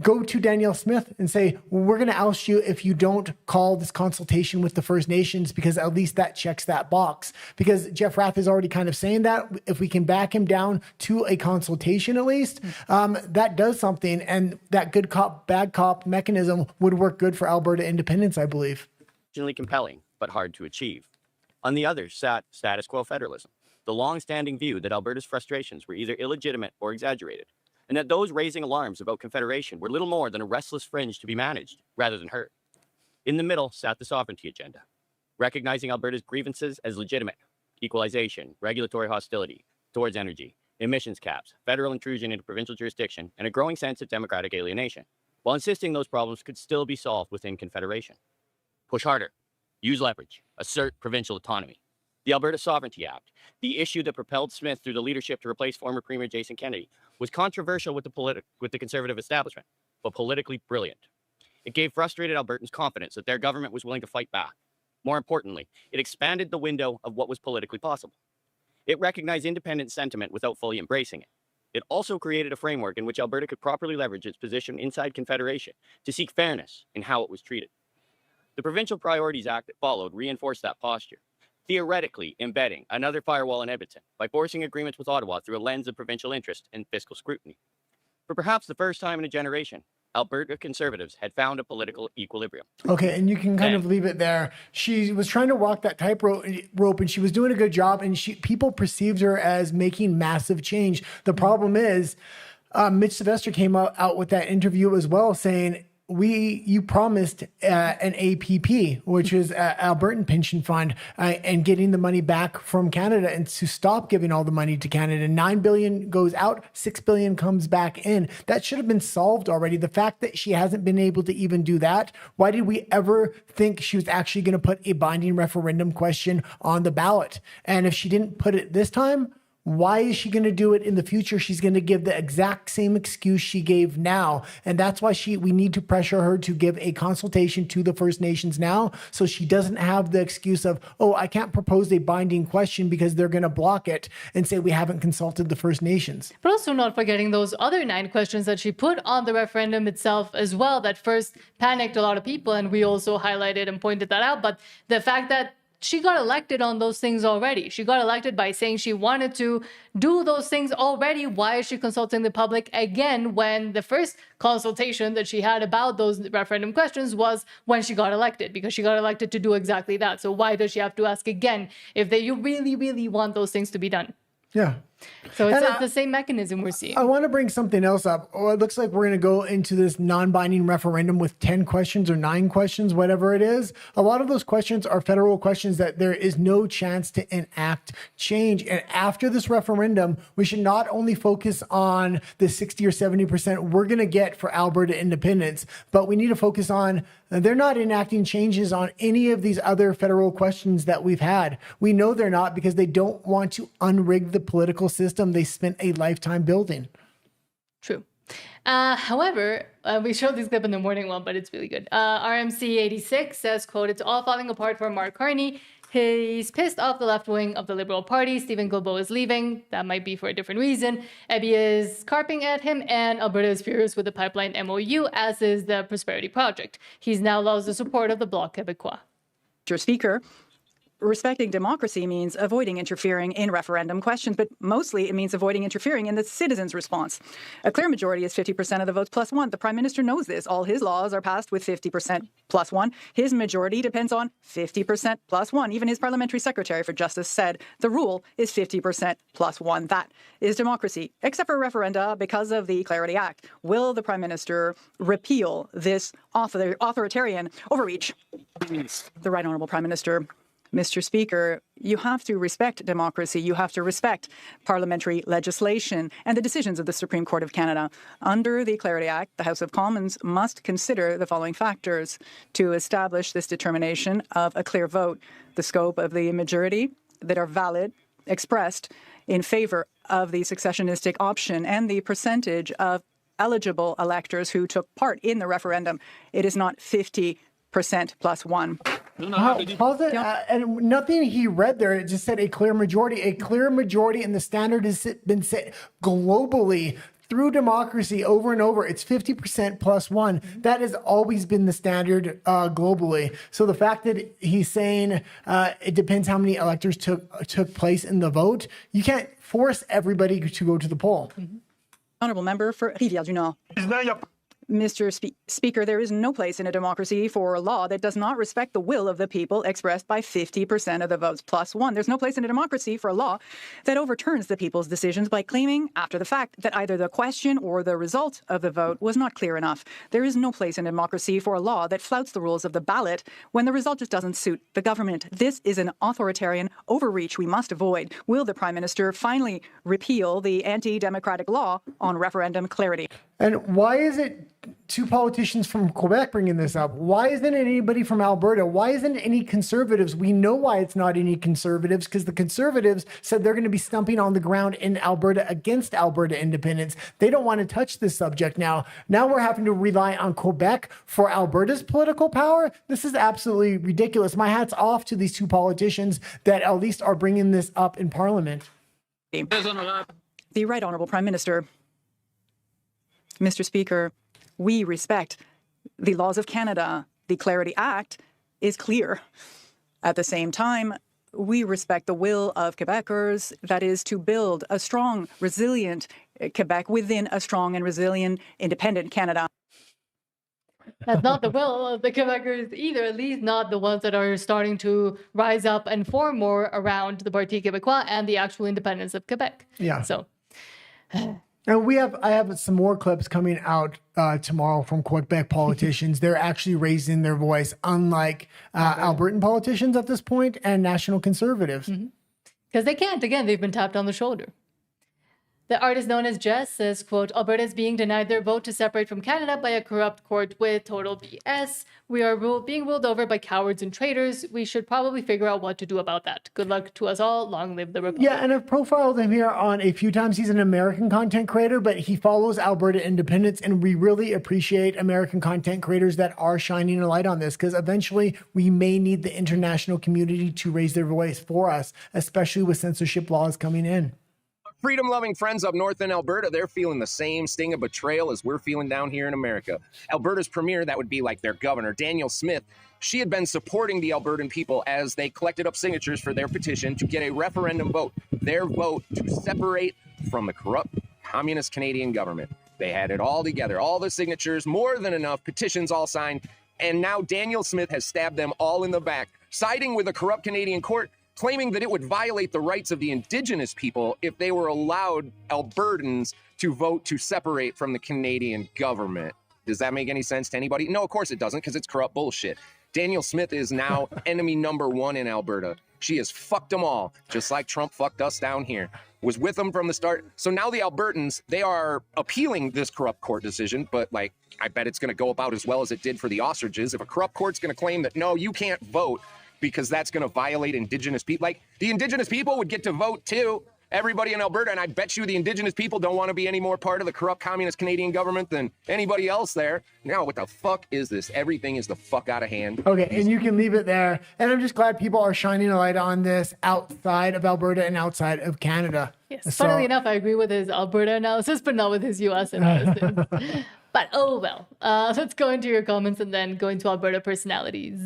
go to Danielle Smith and say, well, we're going to oust you if you don't call this consultation with the First Nations, because at least that checks that box. Because Jeff Rath is already kind of saying that if we can back him down to a consultation at least, that does something. And that good cop, bad cop mechanism would work good for Alberta independence, I believe. Compelling, but hard to achieve. On the other sat status quo federalism, the long-standing view that Alberta's frustrations were either illegitimate or exaggerated, and that those raising alarms about confederation were little more than a restless fringe to be managed rather than heard. In the middle sat the sovereignty agenda, recognizing Alberta's grievances as legitimate: equalization, regulatory hostility towards energy, emissions caps, federal intrusion into provincial jurisdiction, and a growing sense of democratic alienation, while insisting those problems could still be solved within confederation. Push harder, use leverage, assert provincial autonomy. The Alberta Sovereignty Act, the issue that propelled Smith through the leadership to replace former Premier Jason Kennedy, was controversial with the Conservative establishment, but politically brilliant. It gave frustrated Albertans confidence that their government was willing to fight back. More importantly, it expanded the window of what was politically possible. It recognized independent sentiment without fully embracing it. It also created a framework in which Alberta could properly leverage its position inside Confederation to seek fairness in how it was treated. The Provincial Priorities Act that followed reinforced that posture, theoretically embedding another firewall in Edmonton by forcing agreements with Ottawa through a lens of provincial interest and fiscal scrutiny. For perhaps the first time in a generation, Alberta Conservatives had found a political equilibrium. Okay, and you can kind of leave it there. She was trying to walk that tightrope, and she was doing a good job, and people perceived her as making massive change. The problem is, Mitch Sylvester came out with that interview as well, saying, you promised an APP, which is Albertan Pension Fund, and getting the money back from Canada, and to stop giving all the money to Canada. 9 billion goes out, 6 billion comes back in. That should have been solved already. The fact that she hasn't been able to even do that, why did we ever think she was actually going to put a binding referendum question on the ballot? And if she didn't put it this time, why is she going to do it in the future? She's going to give the exact same excuse she gave now. And that's why we need to pressure her to give a consultation to the First Nations now, so she doesn't have the excuse of, oh, I can't propose a binding question because they're going to block it and say we haven't consulted the First Nations. But also not forgetting those other 9 questions that she put on the referendum itself as well, that first panicked a lot of people. And we also highlighted and pointed that out. But the fact that she got elected on those things already. She got elected by saying she wanted to do those things already. Why is she consulting the public again when the first consultation that she had about those referendum questions was when she got elected? Because she got elected to do exactly that. So why does she have to ask again if you really, really want those things to be done? Yeah. So it's And the same mechanism we're seeing. I want to bring something else up. Oh, it looks like we're going to go into this non-binding referendum with 10 questions or 9 questions, whatever it is. A lot of those questions are federal questions that there is no chance to enact change. And after this referendum, we should not only focus on the 60 or 70% we're going to get for Alberta independence, but we need to focus on they're not enacting changes on any of these other federal questions that we've had. We know they're not because they don't want to unrig the political system they spent a lifetime building. True. However, we showed this clip in the morning one, but it's really good. RMC 86 says, quote, "It's all falling apart for Mark Carney. He's pissed off the left wing of the Liberal Party. Stephen Guilbeault is leaving. That might be for a different reason. Ebi is carping at him, and Alberta is furious with the pipeline MOU, as is the Prosperity Project. He's now lost the support of the Bloc Québécois." Mr. Speaker, respecting democracy means avoiding interfering in referendum questions, but mostly it means avoiding interfering in the citizens' response. A clear majority is 50% of the votes plus one. The Prime Minister knows this. All his laws are passed with 50% plus one. His majority depends on 50% plus one. Even his Parliamentary Secretary for Justice said the rule is 50% plus one. That is democracy, except for referenda because of the Clarity Act. Will the Prime Minister repeal this authoritarian overreach? The Right Honourable Prime Minister. Mr. Speaker, you have to respect democracy. You have to respect parliamentary legislation and the decisions of the Supreme Court of Canada. Under the Clarity Act, the House of Commons must consider the following factors to establish this determination of a clear vote: the scope of the majority that are valid, expressed in favour of the successionistic option, and the percentage of eligible electors who took part in the referendum. It is not 50% plus one. How's it? And nothing he read there, it just said a clear majority. A clear majority, and the standard has been set globally through democracy over and over. It's 50% plus one. That has always been the standard globally. So the fact that he's saying it depends how many electors took place in the vote, you can't force everybody to go to the poll. Honourable Member for Rivière-du-Nord. Mr. Speaker, there is no place in a democracy for a law that does not respect the will of the people expressed by 50% of the votes plus one. There's no place in a democracy for a law that overturns the people's decisions by claiming after the fact that either the question or the result of the vote was not clear enough. There is no place in a democracy for a law that flouts the rules of the ballot when the result just doesn't suit the government. This is an authoritarian overreach we must avoid. Will the Prime Minister finally repeal the anti-democratic law on referendum clarity? And why is it two politicians from Quebec bringing this up? Why isn't it anybody from Alberta? Why isn't it any conservatives? We know why it's not any conservatives, because the conservatives said they're going to be stumping on the ground in Alberta against Alberta independence. They don't want to touch this subject now. Now we're having to rely on Quebec for Alberta's political power. This is absolutely ridiculous. My hat's off to these two politicians that at least are bringing this up in Parliament. The Right Honourable Prime Minister. Mr. Speaker, we respect the laws of Canada. The Clarity Act is clear. At the same time, we respect the will of Quebecers, that is to build a strong, resilient Quebec within a strong and resilient independent Canada. That's not the will of the Quebecers either, at least not the ones that are starting to rise up and form more around the Parti Québécois and the actual independence of Quebec. Yeah. So... And I have some more clips coming out tomorrow from Quebec politicians. They're actually raising their voice, unlike Albertan politicians at this point and national conservatives. Because they can't. Again, they've been tapped on the shoulder. The artist known as Jess says, quote, "Alberta is being denied their vote to separate from Canada by a corrupt court with total BS. We are being ruled over by cowards and traitors. We should probably figure out what to do about that. Good luck to us all. Long live the Republic." Yeah, and I've profiled him here on a few times. He's an American content creator, but he follows Alberta independence, and we really appreciate American content creators that are shining a light on this, because eventually we may need the international community to raise their voice for us, especially with censorship laws coming in. Freedom-loving friends up north in Alberta, they're feeling the same sting of betrayal as we're feeling down here in America. Alberta's premier, that would be like their governor, Danielle Smith, she had been supporting the Albertan people as they collected up signatures for their petition to get a referendum vote, their vote to separate from the corrupt communist Canadian government. They had it all together, all the signatures, more than enough, petitions all signed, and now Danielle Smith has stabbed them all in the back. Siding with a corrupt Canadian court, claiming that it would violate the rights of the Indigenous people if they were allowed Albertans to vote to separate from the Canadian government. Does that make any sense to anybody? No, of course it doesn't, because it's corrupt bullshit. Danielle Smith is now enemy number one in Alberta. She has fucked them all, just like Trump fucked us down here. Was with them from the start. So now the Albertans, they are appealing this corrupt court decision, but like, I bet it's going to go about as well as it did for the ostriches. If a corrupt court's going to claim that, no, you can't vote because that's going to violate Indigenous people. Like, the Indigenous people would get to vote too. Everybody in Alberta, and I bet you the Indigenous people don't want to be any more part of the corrupt communist Canadian government than anybody else there. Now, what the fuck is this? Everything is the fuck out of hand. Okay, and you can leave it there. And I'm just glad people are shining a light on this outside of Alberta and outside of Canada. Yes, funnily enough, I agree with his Alberta analysis, but not with his US analysis. But oh well. Let's go into your comments and then go into Alberta personalities.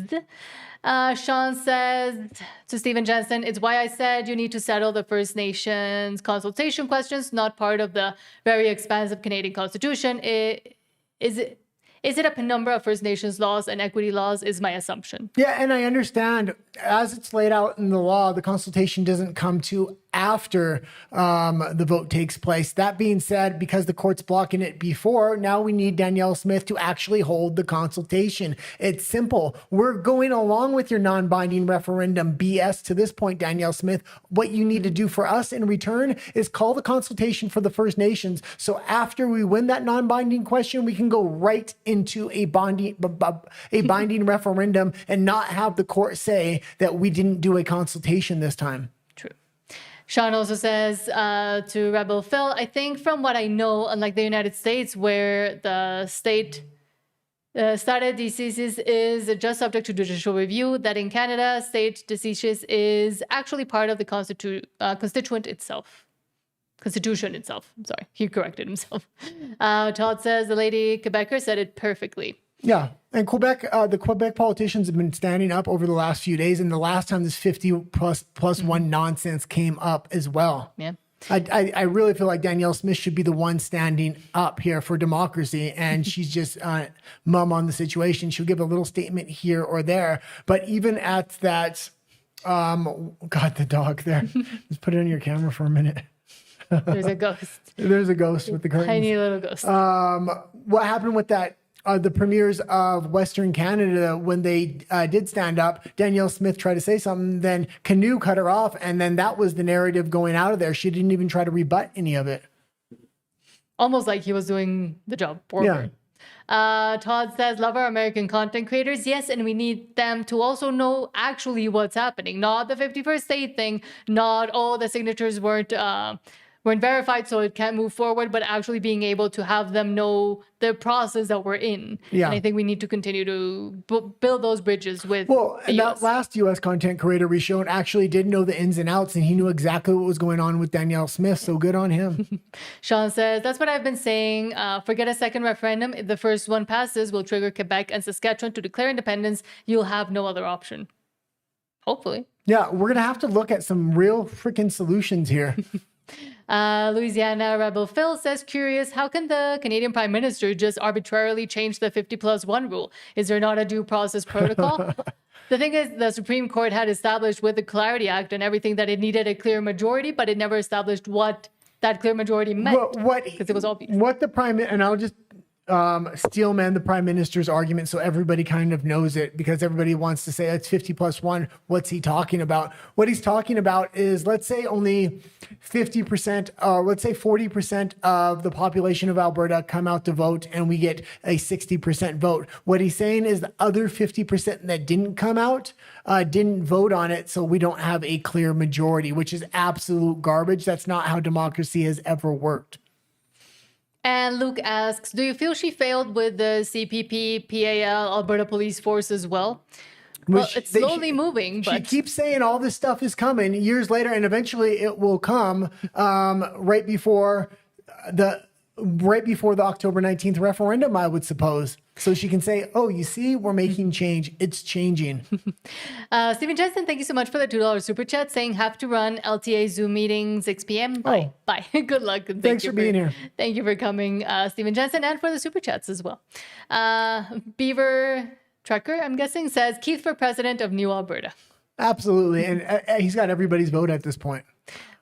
Sean says to Stephen Jensen, it's why I said you need to settle the First Nations consultation questions, not part of the very expansive Canadian Constitution. Is it a penumbra of First Nations laws and equity laws is my assumption. Yeah, and I understand as it's laid out in the law, the consultation doesn't come to after the vote takes place. That being said, because the court's blocking it before, now we need Danielle Smith to actually hold the consultation. It's simple. We're going along with your non-binding referendum BS to this point, Danielle Smith. What you need to do for us in return is call the consultation for the First Nations. So after we win that non-binding question, we can go right into a binding referendum and not have the court say that we didn't do a consultation this time. Sean also says to Rebel Phil, I think from what I know, unlike the United States, where the state started diseases is just subject to judicial review, that in Canada, state diseases is actually part of the constitution itself. I'm sorry, he corrected himself. Todd says the lady Quebecer said it perfectly. Yeah. And Quebec, the Quebec politicians have been standing up over the last few days. And the last time this 50 plus one nonsense came up as well. Yeah. I really feel like Danielle Smith should be the one standing up here for democracy. And she's just mum on the situation. She'll give a little statement here or there. But even at that, God, the dog there. Let's put it on your camera for a minute. There's a ghost. There's a ghost with the curtains. Tiny little ghost. What happened with that? The premiers of Western Canada, when they did stand up, Danielle Smith tried to say something, then Canoe cut her off, and then that was the narrative going out of there. She didn't even try to rebut any of it. Almost like he was doing the job for her. Todd says, love our American content creators. Yes, and we need them to also know actually what's happening. Not the 51st state thing, not all the signatures weren't verified, so it can't move forward, but actually being able to have them know the process that we're in. Yeah. And I think we need to continue to build those bridges with and that last U.S. content creator we showed actually did know the ins and outs, and he knew exactly what was going on with Danielle Smith, so good on him. Sean says, that's what I've been saying. Forget a second referendum. If the first one passes, will trigger Quebec and Saskatchewan to declare independence. You'll have no other option. Hopefully. Yeah, we're going to have to look at some real freaking solutions here. Louisiana Rebel Phil says, curious, how can the Canadian Prime Minister just arbitrarily change the 50+1 rule? Is there not a due process protocol? The thing is, the Supreme Court had established with the Clarity Act and everything that it needed a clear majority, but it never established what that clear majority meant. Because it was obvious. What the Prime, and I'll just steelman the Prime Minister's argument so everybody kind of knows it, because everybody wants to say it's 50+1. What's he talking about? What he's talking about is, let's say only 50%, let's say 40% of the population of Alberta come out to vote and we get a 60% vote. What he's saying is the other 50% that didn't come out didn't vote on it, so we don't have a clear majority, which is absolute garbage. That's not how democracy has ever worked. And Luke asks, do you feel she failed with the CPP, PAL, Alberta Police Force as well? Well, it's slowly moving. But she keeps saying all this stuff is coming years later, and eventually it will come right before the October 19th referendum, I would suppose. So she can say, oh, you see, we're making change. It's changing. Stephen Jensen, thank you so much for the $2 super chat saying have to run LTA Zoom meeting 6 p.m. Bye. Oh. Bye. Good luck. And Thanks for being here. Thank you for coming, Stephen Jensen, and for the super chats as well. Beaver Trucker, I'm guessing, says Keith for president of New Alberta. Absolutely. And he's got everybody's vote at this point.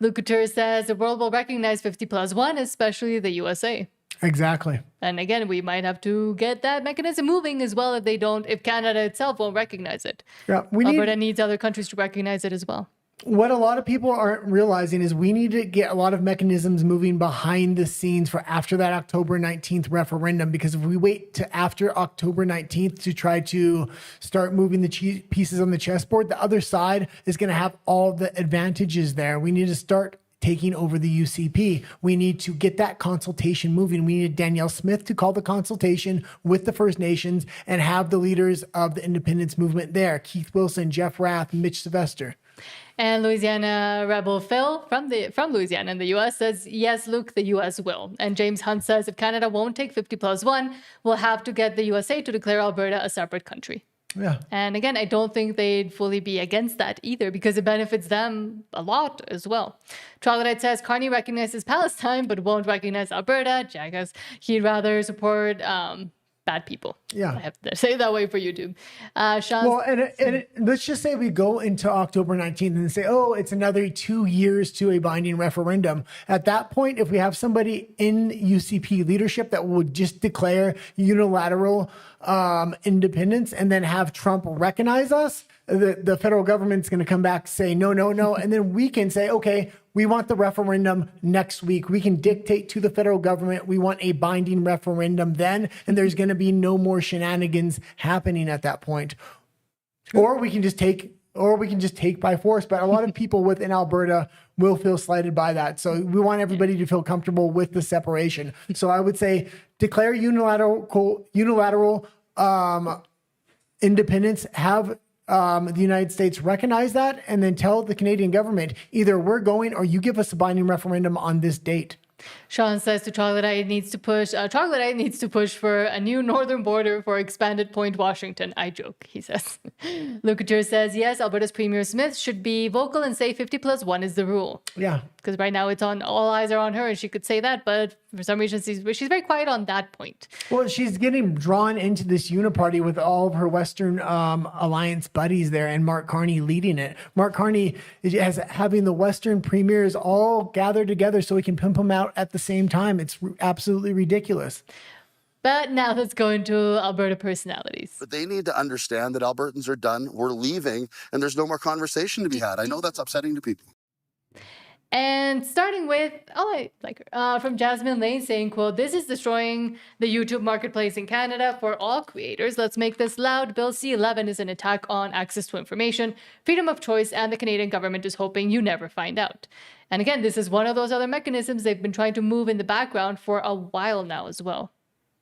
Lutsko says the world will recognize 50+1, especially the USA. Exactly. And again, we might have to get that mechanism moving as well if Canada itself won't recognize it. Yeah, Alberta needs other countries to recognize it as well. What a lot of people aren't realizing is we need to get a lot of mechanisms moving behind the scenes for after that October 19th referendum, because if we wait to after October 19th to try to start moving the pieces on the chessboard, the other side is going to have all the advantages there. We need to start taking over the UCP. We need to get that consultation moving. We need Danielle Smith to call the consultation with the First Nations and have the leaders of the independence movement there. Keith Wilson, Jeff Rath, Mitch Sylvester. And Louisiana Rebel Phil from Louisiana in the U.S. says, yes, Luke, the U.S. will. And James Hunt says, if Canada won't take 50+1, we'll have to get the USA to declare Alberta a separate country. Yeah. And again, I don't think they'd fully be against that either, because it benefits them a lot as well. Troglodyte says, Carney recognizes Palestine, but won't recognize Alberta. Jackass, he'd rather support bad people. Yeah. I have to say it that way for YouTube. Sean. Well, and let's just say we go into October 19th and say, oh, it's another 2 years to a binding referendum. At that point, if we have somebody in UCP leadership that would just declare unilateral independence and then have Trump recognize us, the federal government's going to come back, say, no, no, no. And then we can say, okay, we want the referendum next week. We can dictate to the federal government we want a binding referendum then, and there's going to be no more shenanigans happening at that point. Or we can just take by force. But a lot of people within Alberta will feel slighted by that. So we want everybody to feel comfortable with the separation. So I would say declare unilateral independence, have the United States recognize that, and then tell the Canadian government, either we're going or you give us a binding referendum on this date. Sean says to Troglodyte needs to push for a new northern border for expanded Point Washington. I joke, he says. Lutsko says, yes, Alberta's Premier Smith should be vocal and say 50+1 is the rule. Yeah. Because right now all eyes are on her and she could say that, but for some reason she's very quiet on that point. Well, she's getting drawn into this uniparty with all of her Western Alliance buddies there and Mark Carney leading it. Mark Carney is having the Western premiers all gathered together so he can pimp them out at the same time. It's absolutely ridiculous. But now let's go into Alberta personalities. But they need to understand that Albertans are done. We're leaving, and there's no more conversation to be had. I know that's upsetting to people. And starting with, from Jasmine Lane saying, quote, this is destroying the YouTube marketplace in Canada for all creators. Let's make this loud. Bill C-11 is an attack on access to information, freedom of choice, and the Canadian government is hoping you never find out. And again, this is one of those other mechanisms they've been trying to move in the background for a while now as well.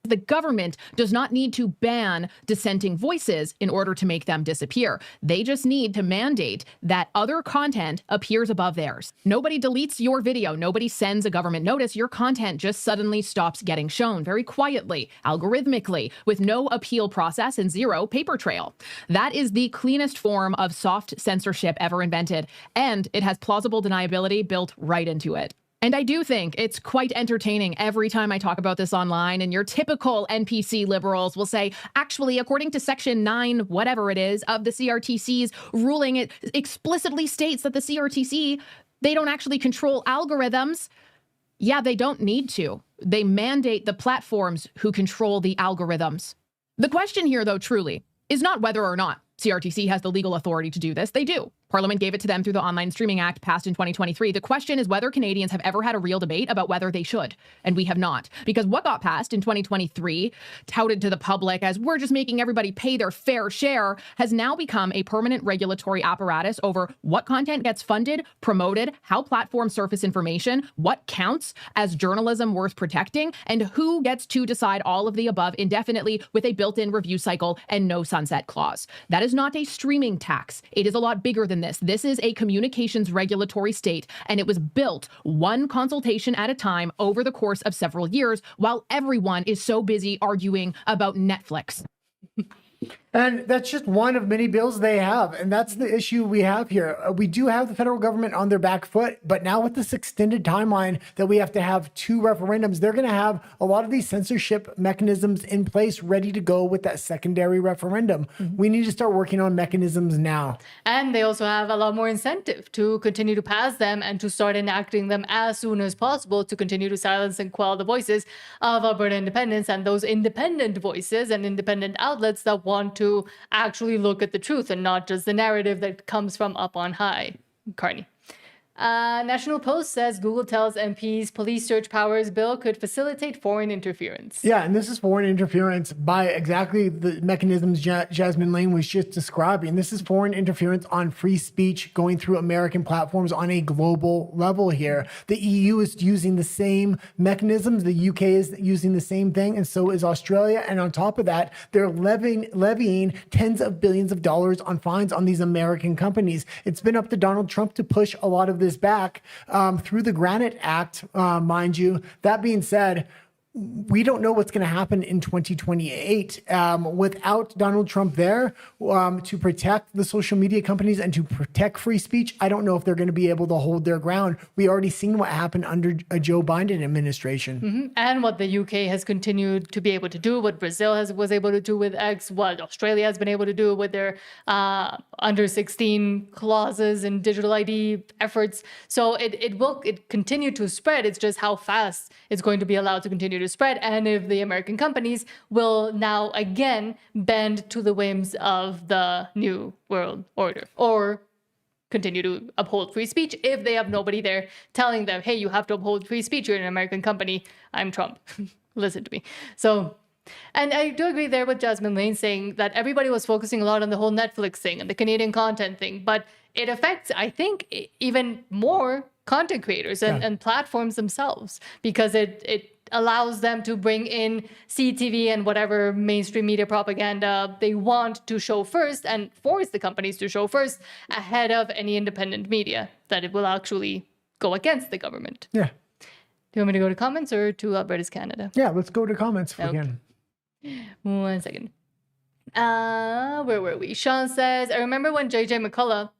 The government does not need to ban dissenting voices in order to make them disappear. They just need to mandate that other content appears above theirs. Nobody deletes your video. Nobody sends a government notice. Your content just suddenly stops getting shown very quietly, algorithmically, with no appeal process and zero paper trail. That is the cleanest form of soft censorship ever invented, and it has plausible deniability built right into it. And I do think it's quite entertaining every time I talk about this online, and your typical NPC liberals will say, actually, according to Section 9, whatever it is, of the CRTC's ruling, it explicitly states that the CRTC, they don't actually control algorithms. Yeah, they don't need to. They mandate the platforms who control the algorithms. The question here, though, truly, is not whether or not CRTC has the legal authority to do this. They do. Parliament gave it to them through the Online Streaming Act passed in 2023. The question is whether Canadians have ever had a real debate about whether they should. And we have not. Because what got passed in 2023, touted to the public as we're just making everybody pay their fair share, has now become a permanent regulatory apparatus over what content gets funded, promoted, how platforms surface information, what counts as journalism worth protecting, and who gets to decide all of the above indefinitely with a built-in review cycle and no sunset clause. That is not a streaming tax. It is a lot bigger than this. This is a communications regulatory state, and it was built one consultation at a time over the course of several years while everyone is so busy arguing about Netflix. And that's just one of many bills they have. And that's the issue we have here. We do have the federal government on their back foot, but now with this extended timeline that we have to have 2 referendums, they're going to have a lot of these censorship mechanisms in place ready to go with that secondary referendum. We need to start working on mechanisms now. And they also have a lot more incentive to continue to pass them and to start enacting them as soon as possible to continue to silence and quell the voices of Alberta independence and those independent voices and independent outlets that want to actually look at the truth and not just the narrative that comes from up on high. Carney. National Post says Google tells MPs police search powers bill could facilitate foreign interference. Yeah, and this is foreign interference by exactly the mechanisms Jasmine Lane was just describing. This is foreign interference on free speech going through American platforms on a global level here. The EU is using the same mechanisms. The UK is using the same thing, and so is Australia. And on top of that, they're levying tens of billions of dollars on fines on these American companies. It's been up to Donald Trump to push a lot of this back through the Granite Act, mind you. That being said, we don't know what's going to happen in 2028 without Donald Trump there to protect the social media companies and to protect free speech. I don't know if they're going to be able to hold their ground. We already seen what happened under a Joe Biden administration. And what the UK has continued to be able to do, what Brazil was able to do with X, what Australia has been able to do with their under 16 clauses and digital ID efforts. So it will continue to spread. It's just how fast it's going to be allowed to continue to spread, and if the American companies will now again bend to the whims of the New World Order or continue to uphold free speech if they have nobody there telling them, hey, you have to uphold free speech. You're an American company. I'm Trump. Listen to me. So, and I do agree there with Jasmine Lane saying that everybody was focusing a lot on the whole Netflix thing and the Canadian content thing, but it affects, I think, even more content creators and platforms themselves, because it allows them to bring in CTV and whatever mainstream media propaganda they want to show first and force the companies to show first ahead of any independent media, that it will actually go against the government. Yeah. Do you want me to go to comments or to Alberta's Canada? Yeah, let's go to comments if we can. 1 second. Where were we? Sean says, I remember when JJ McCullough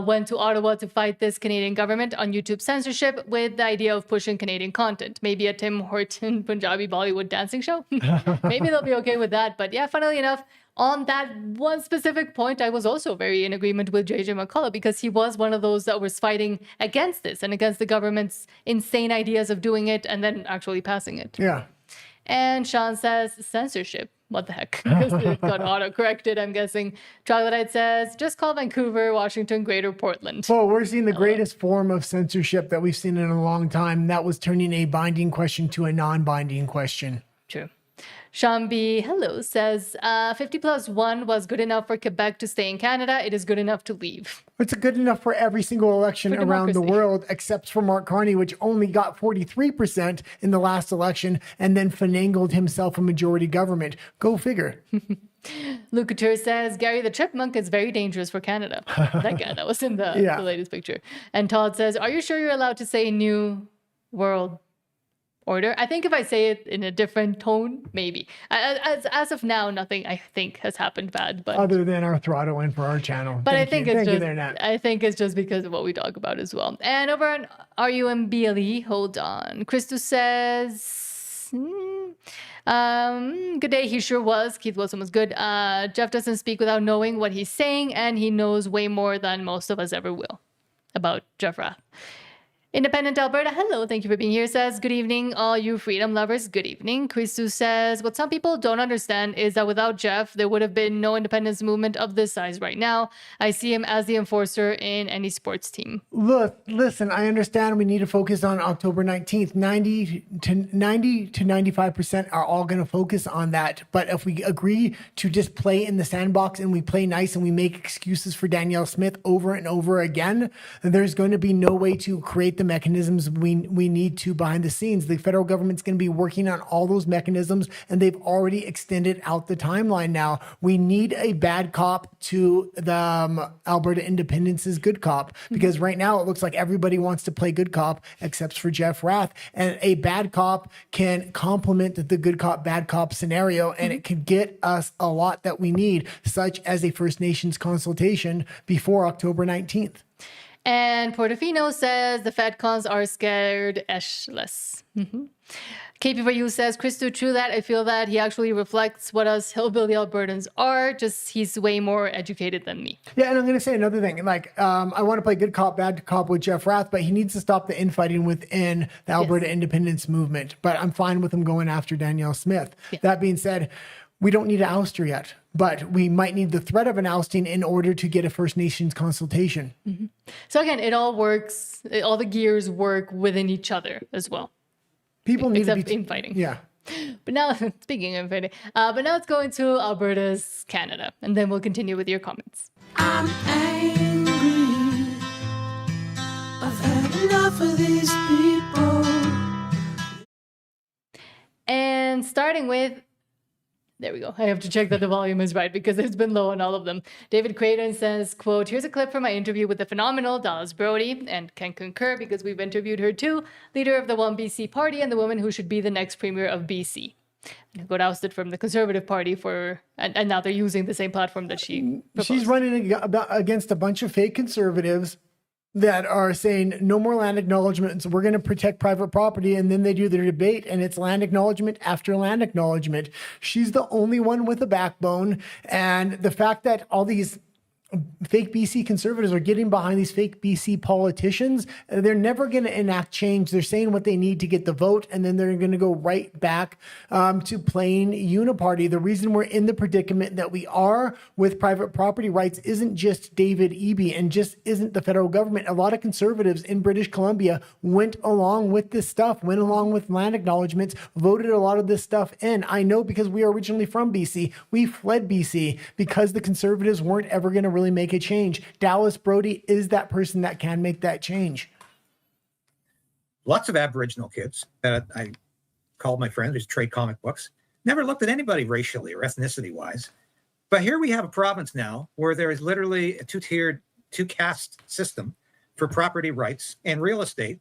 went to Ottawa to fight this Canadian government on YouTube censorship with the idea of pushing Canadian content. Maybe a Tim Horton Punjabi Bollywood dancing show. Maybe they'll be okay with that. But yeah, funnily enough, on that one specific point, I was also very in agreement with JJ McCullough, because he was one of those that was fighting against this and against the government's insane ideas of doing it and then actually passing it. Yeah. And Sean says, censorship. What the heck? It got auto-corrected, I'm guessing. Troglodyte says, just call Vancouver, Washington, Greater Portland. Well, we're seeing the greatest form of censorship that we've seen in a long time. That was turning a binding question to a non-binding question. True. Sean B. Hello says, 50+1 was good enough for Quebec to stay in Canada. It is good enough to leave. It's good enough for every single election around the world, except for Mark Carney, which only got 43% in the last election and then finagled himself a majority government. Go figure. Luke Couture says, Gary the Chipmunk is very dangerous for Canada. That guy that was in the latest picture. And Todd says, are you sure you're allowed to say New World Order? I think if I say it in a different tone, maybe. As of now, nothing I think has happened bad, but other than our throttling for our channel. But I think it's just because of what we talk about as well. And over on RUMBLE, hold on. Christus says, good day. He sure was. Keith Wilson was good. Jeff doesn't speak without knowing what he's saying, and he knows way more than most of us ever will about Jeff Rath. Independent Alberta, hello, thank you for being here, says, good evening, all you freedom lovers, good evening. Christu says, what some people don't understand is that without Jeff, there would have been no independence movement of this size right now. I see him as the enforcer in any sports team. Look, listen, I understand we need to focus on October 19th. 90 to 95% are all going to focus on that. But if we agree to just play in the sandbox and we play nice and we make excuses for Danielle Smith over and over again, then there's going to be no way to create the the mechanisms we need to behind the scenes. The federal government's going to be working on all those mechanisms, and they've already extended out the timeline now. We need a bad cop to the Alberta Independence's good cop, because right now it looks like everybody wants to play good cop except for Jeff Rath. And a bad cop can complement the good cop, bad cop scenario, and it can get us a lot that we need, such as a First Nations consultation before October 19th. And Portofino says the FedCons are scared eshless. KP4U says, Christo, true that. I feel that he actually reflects what us hillbilly Albertans are, just he's way more educated than me. Yeah, and I'm going to say another thing. Like, I want to play good cop, bad cop with Jeff Rath, but he needs to stop the infighting within the Alberta independence movement. But I'm fine with him going after Danielle Smith. That being said, we don't need an ouster yet, but we might need the threat of an ousting in order to get a First Nations consultation. So again, it all works. All the gears work within each other as well. People need except to be infighting. Yeah. But now, speaking of infighting, but now let's go into Alberta's Canada, and then we'll continue with your comments. I'm angry. I've had enough of these people. And starting with, there we go. I have to check that the volume is right because it's been low on all of them. David Creighton says, quote, here's a clip from my interview with the phenomenal Dallas Brody, and can concur because we've interviewed her too, leader of the One BC Party and the woman who should be the next premier of BC. And who got ousted from the Conservative Party and now they're using the same platform that she proposed. She's running against a bunch of fake conservatives that are saying no more land acknowledgements. We're going to protect private property. And then they do their debate and it's land acknowledgement after land acknowledgement. She's the only one with a backbone. And the fact that all these fake BC conservatives are getting behind these fake BC politicians, they're never going to enact change. They're saying what they need to get the vote, and then they're going to go right back to playing uniparty. The reason we're in the predicament that we are with private property rights isn't just David Eby and just isn't the federal government. A lot of conservatives in British Columbia went along with this stuff, went along with land acknowledgements, voted a lot of this stuff in. I know because we are originally from BC. We fled BC because the conservatives weren't ever going to really make a change. Dallas Brody is that person that can make that change. Lots of Aboriginal kids that I called my friends who trade comic books never looked at anybody racially or ethnicity wise. But here we have a province now where there is literally a two-tiered, two-caste system for property rights and real estate.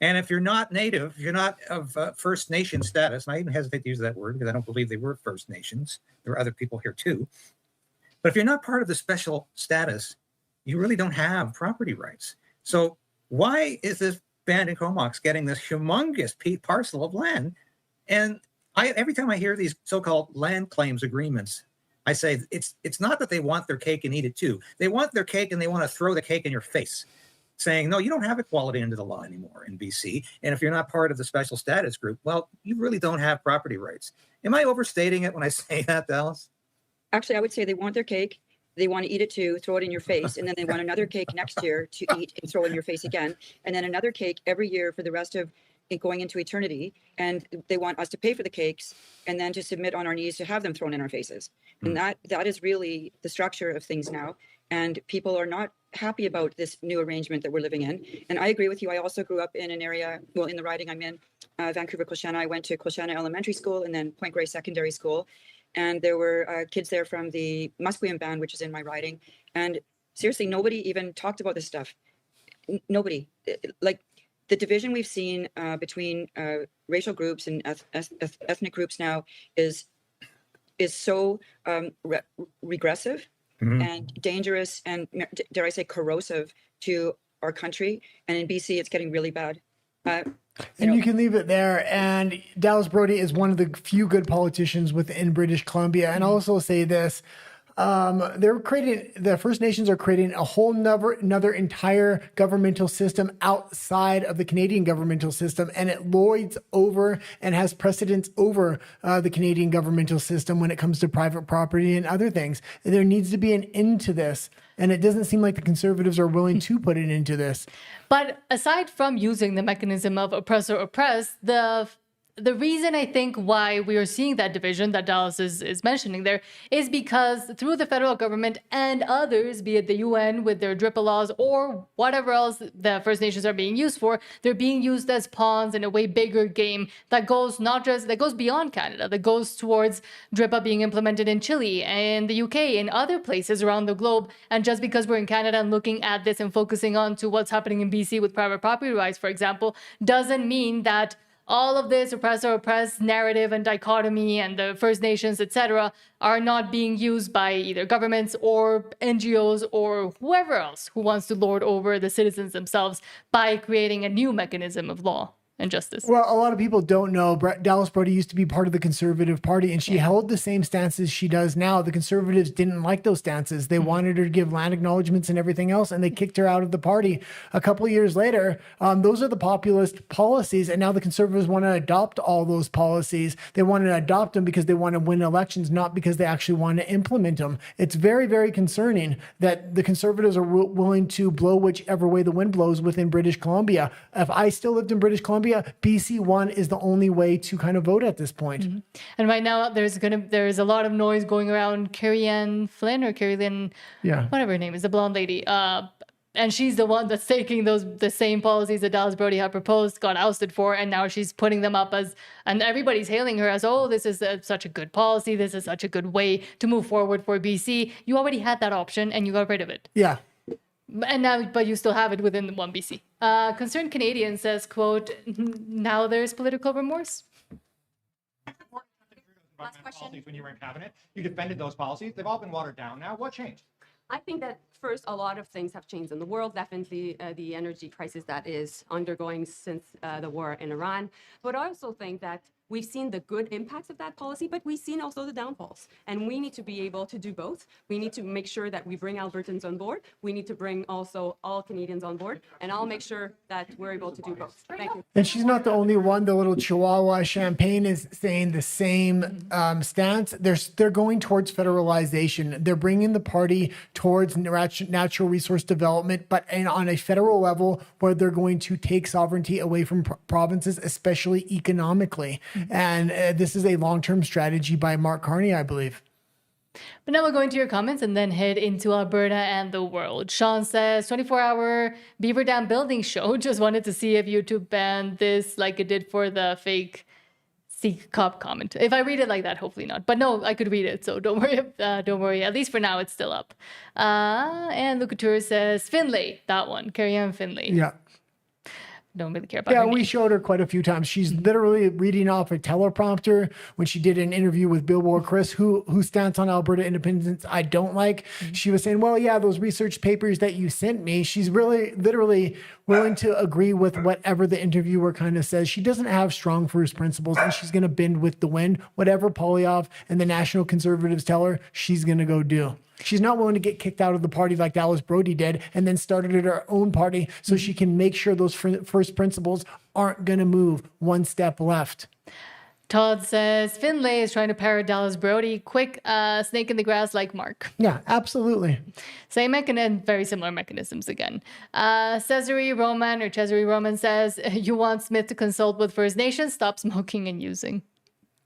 And if you're not native, you're not of First Nation status, and I even hesitate to use that word because I don't believe they were First Nations. There are other people here too. But if you're not part of the special status, you really don't have property rights. So why is this band in Comox getting this humongous parcel of land? And every time I hear these so-called land claims agreements, I say it's not that they want their cake and eat it too. They want their cake and they want to throw the cake in your face, saying, no, you don't have equality under the law anymore in BC. And if you're not part of the special status group, well, you really don't have property rights. Am I overstating it when I say that, Dallas? Actually, I would say they want their cake. They want to eat it too, throw it in your face. And then they want another cake next year to eat and throw in your face again. And then another cake every year for the rest of it going into eternity. And they want us to pay for the cakes and then to submit on our knees to have them thrown in our faces. And that is really the structure of things now. And people are not happy about this new arrangement that we're living in. And I agree with you. I also grew up in an area, well, in the riding I'm in, Vancouver-Colchana. I went to Colchana Elementary School and then Point Grey Secondary School. And there were kids there from the Musqueam band, which is in my riding. And seriously, nobody even talked about this stuff. Nobody. Like the division we've seen between racial groups and ethnic groups now is so regressive and dangerous and, dare I say, corrosive to our country. And in BC, it's getting really bad. And you can leave it there. And Dallas Brody is one of the few good politicians within British Columbia. And I'll also say this. The First Nations are creating a whole another entire governmental system outside of the Canadian governmental system, and it lords over and has precedence over the Canadian governmental system when it comes to private property and other things. And there needs to be an end to this, and it doesn't seem like the Conservatives are willing to put an end to this. But aside from using the mechanism of oppressor oppress, the the reason I think why we are seeing that division that Dallas is mentioning there is because through the federal government and others, be it the UN with their DRIPA laws or whatever else the First Nations are being used for, they're being used as pawns in a way bigger game that goes that goes beyond Canada, that goes towards DRIPA being implemented in Chile and the UK and other places around the globe. And just because we're in Canada and looking at this and focusing on to what's happening in BC with private property rights, for example, doesn't mean that all of this oppressor-oppressed narrative and dichotomy and the First Nations, etc., are not being used by either governments or NGOs or whoever else who wants to lord over the citizens themselves by creating a new mechanism of law and justice. Well, a lot of people don't know Dallas Brody used to be part of the Conservative Party, and she held the same stances she does now. The Conservatives didn't like those stances. They wanted her to give land acknowledgements and everything else, and they kicked her out of the party. A couple of years later, those are the populist policies, and now the Conservatives want to adopt all those policies. They want to adopt them because they want to win elections, not because they actually want to implement them. It's very, very concerning that the Conservatives are willing to blow whichever way the wind blows within British Columbia. If I still lived in British Columbia, BC1 is the only way to kind of vote at this point. Mm-hmm. And right now there's a lot of noise going around Carrie-Ann Flynn or Carrie-Lynn, whatever her name is, the blonde lady. And she's the one that's taking the same policies that Dallas Brody had proposed, got ousted for, and now she's putting them up and everybody's hailing her as, oh, this is such a good policy. This is such a good way to move forward for BC. You already had that option and you got rid of it. Yeah. And now, but you still have it within one BC. Concerned Canadian says, quote, now there's political remorse. Last question. When you were in cabinet, you defended those policies. They've all been watered down now. What changed? I think that first, a lot of things have changed in the world. Definitely the energy crisis that is undergoing since the war in Iran. But I also think that we've seen the good impacts of that policy, but we've seen also the downfalls. And we need to be able to do both. We need to make sure that we bring Albertans on board. We need to bring also all Canadians on board. And I'll make sure that we're able to do both. Thank you. And she's not the only one. The little Chihuahua Champagne is saying the same stance. They're going towards federalization. They're bringing the party towards natural resource development, but on a federal level where they're going to take sovereignty away from provinces, especially economically. And this is a long-term strategy by Mark Carney, I believe. But now we'll go into your comments and then head into Alberta and the world. Sean says, 24-hour Beaver Dam building show. Just wanted to see if YouTube banned this like it did for the fake Sikh cop comment. If I read it like that, hopefully not. But no, I could read it, so don't worry. Don't worry. At least for now, it's still up. And Luke Couture says, Finlay, that one. Carrie-Ann Finlay. Yeah. Don't really care about Yeah, her we name. showed her quite a few times. She's literally reading off a teleprompter when she did an interview with Billboard Chris, who stands on Alberta independence I don't like. She was saying, well, yeah, those research papers that you sent me, she's really literally willing to agree with whatever the interviewer kind of says. She doesn't have strong first principles, and she's going to bend with the wind. Whatever Poilievre and the National Conservatives tell her, she's going to go do. She's not willing to get kicked out of the party like Dallas Brody did and then started her own party so she can make sure those first principles aren't going to move one step left. Todd says, Finlay is trying to parrot Dallas Brody. Quick snake in the grass like Mark. Yeah, absolutely. Same mechanism, very similar mechanisms again. Cesare Roman says, you want Smith to consult with First Nations? Stop smoking and using.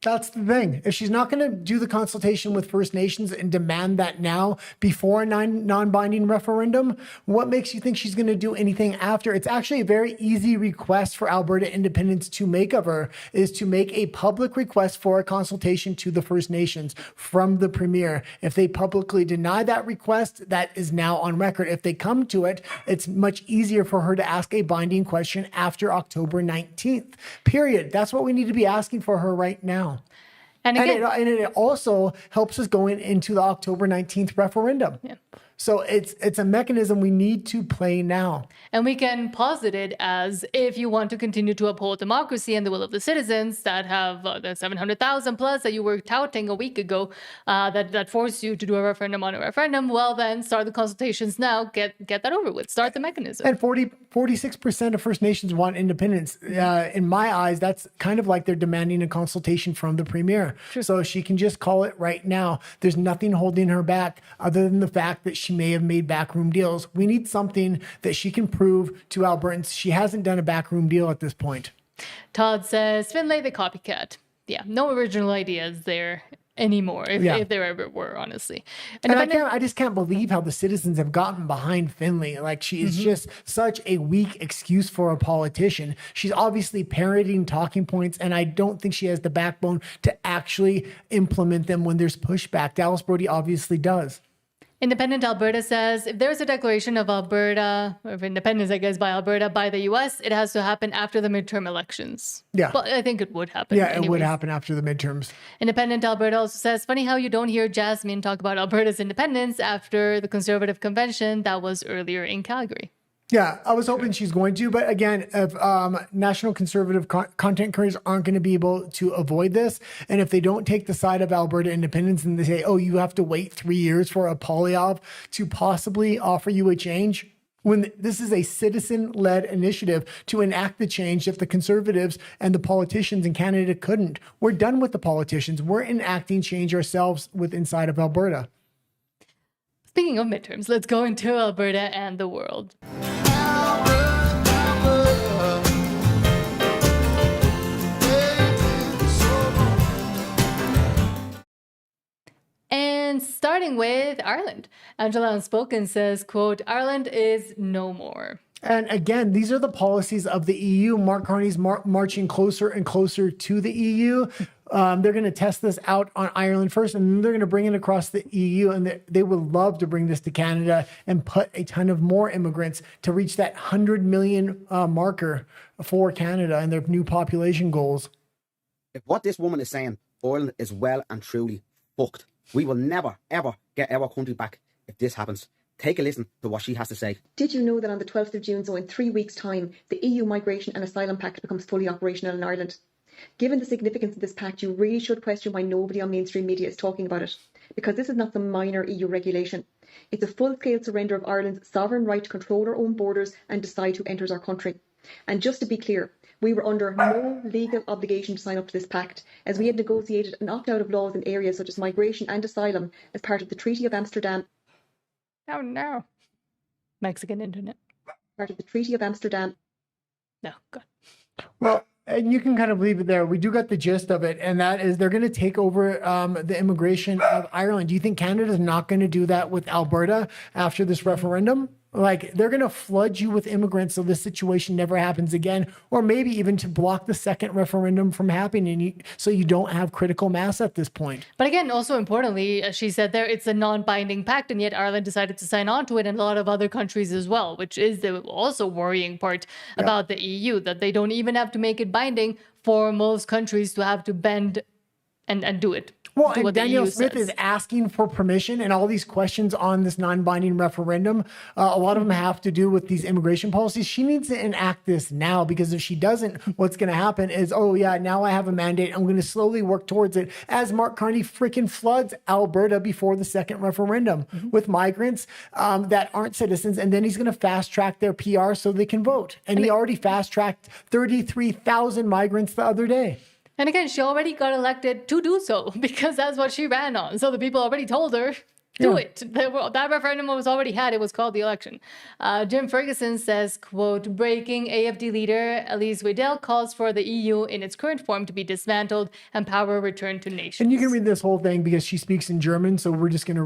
That's the thing. If she's not going to do the consultation with First Nations and demand that now before a non-binding referendum, what makes you think she's going to do anything after? It's actually a very easy request for Alberta independence to make of her, is to make a public request for a consultation to the First Nations from the Premier. If they publicly deny that request, that is now on record. If they come to it, it's much easier for her to ask a binding question after October 19th, period. That's what we need to be asking for her right now. And again, and it also helps us going into the October 19th referendum. Yeah. So it's a mechanism we need to play now. And we can posit it as if you want to continue to uphold democracy and the will of the citizens that have the 700,000 plus that you were touting a week ago that forced you to do a referendum on a referendum, well then start the consultations now, get that over with, start the mechanism. And 46% of First Nations want independence. In my eyes, that's kind of like they're demanding a consultation from the Premier. True. So she can just call it right now. There's nothing holding her back other than the fact that she may have made backroom deals. We need something that she can prove to Albertans. She hasn't done a backroom deal at this point. Todd says, Finlay the copycat. Yeah, no original ideas there anymore, if there ever were, honestly. And I just can't believe how the citizens have gotten behind Finlay. Like, she is just such a weak excuse for a politician. She's obviously parroting talking points, and I don't think she has the backbone to actually implement them when there's pushback. Dallas Brody obviously does. Independent Alberta says if there's a declaration of Alberta, or of independence, I guess, by Alberta by the U.S., it has to happen after the midterm elections. Yeah. Well, I think it would happen. Yeah, it would happen after the midterms. Independent Alberta also says, funny how you don't hear Jasmine talk about Alberta's independence after the Conservative Convention that was earlier in Calgary. Yeah, I was hoping she's going to, but again, if national conservative content creators aren't going to be able to avoid this, and if they don't take the side of Alberta independence and they say, oh, you have to wait 3 years for a Poilievre to possibly offer you a change, when this is a citizen-led initiative to enact the change that the Conservatives and the politicians in Canada couldn't. We're done with the politicians. We're enacting change ourselves with inside of Alberta. Speaking of midterms, let's go into Alberta and the world. And starting with Ireland, Angela Unspoken says, quote, Ireland is no more. And again, these are the policies of the EU. Mark Carney's marching closer and closer to the EU. They're going to test this out on Ireland first, and then they're going to bring it across the EU. And they would love to bring this to Canada and put a ton of more immigrants to reach that 100 million marker for Canada and their new population goals. If what this woman is saying, Ireland is well and truly fucked. We will never, ever get our country back if this happens. Take a listen to what she has to say. Did you know that on the 12th of June, so in 3 weeks' time, the EU Migration and Asylum Pact becomes fully operational in Ireland? Given the significance of this pact, you really should question why nobody on mainstream media is talking about it. Because this is not some minor EU regulation. It's a full-scale surrender of Ireland's sovereign right to control our own borders and decide who enters our country. And just to be clear, we were under no legal obligation to sign up to this pact, as we had negotiated an opt-out of laws in areas such as migration and asylum as part of the Treaty of Amsterdam. Oh no. Mexican internet. Part of the Treaty of Amsterdam. No, God. Well, and you can kind of leave it there. We do got the gist of it, and that is they're going to take over the immigration of Ireland. Do you think Canada's not going to do that with Alberta after this referendum? Like, they're going to flood you with immigrants so this situation never happens again, or maybe even to block the second referendum from happening so you don't have critical mass at this point. But again, also importantly, as she said there, it's a non-binding pact, and yet Ireland decided to sign on to it, and a lot of other countries as well, which is the also worrying part about the EU, that they don't even have to make it binding for most countries to have to bend and do it. Well, and Danielle Smith is asking for permission, and all these questions on this non-binding referendum, a lot of them have to do with these immigration policies. She needs to enact this now, because if she doesn't, what's going to happen is, oh yeah, now I have a mandate. I'm going to slowly work towards it as Mark Carney freaking floods Alberta before the second referendum with migrants that aren't citizens, and then he's going to fast track their PR so they can vote. And he already fast tracked 33,000 migrants the other day. And again, she already got elected to do so because that's what she ran on. So the people already told her, do it. That referendum was already had. It was called the election. Jim Ferguson says, quote, breaking AFD leader Elise Waddell calls for the EU in its current form to be dismantled and power returned to nations. And you can read this whole thing because she speaks in German, so we're just going to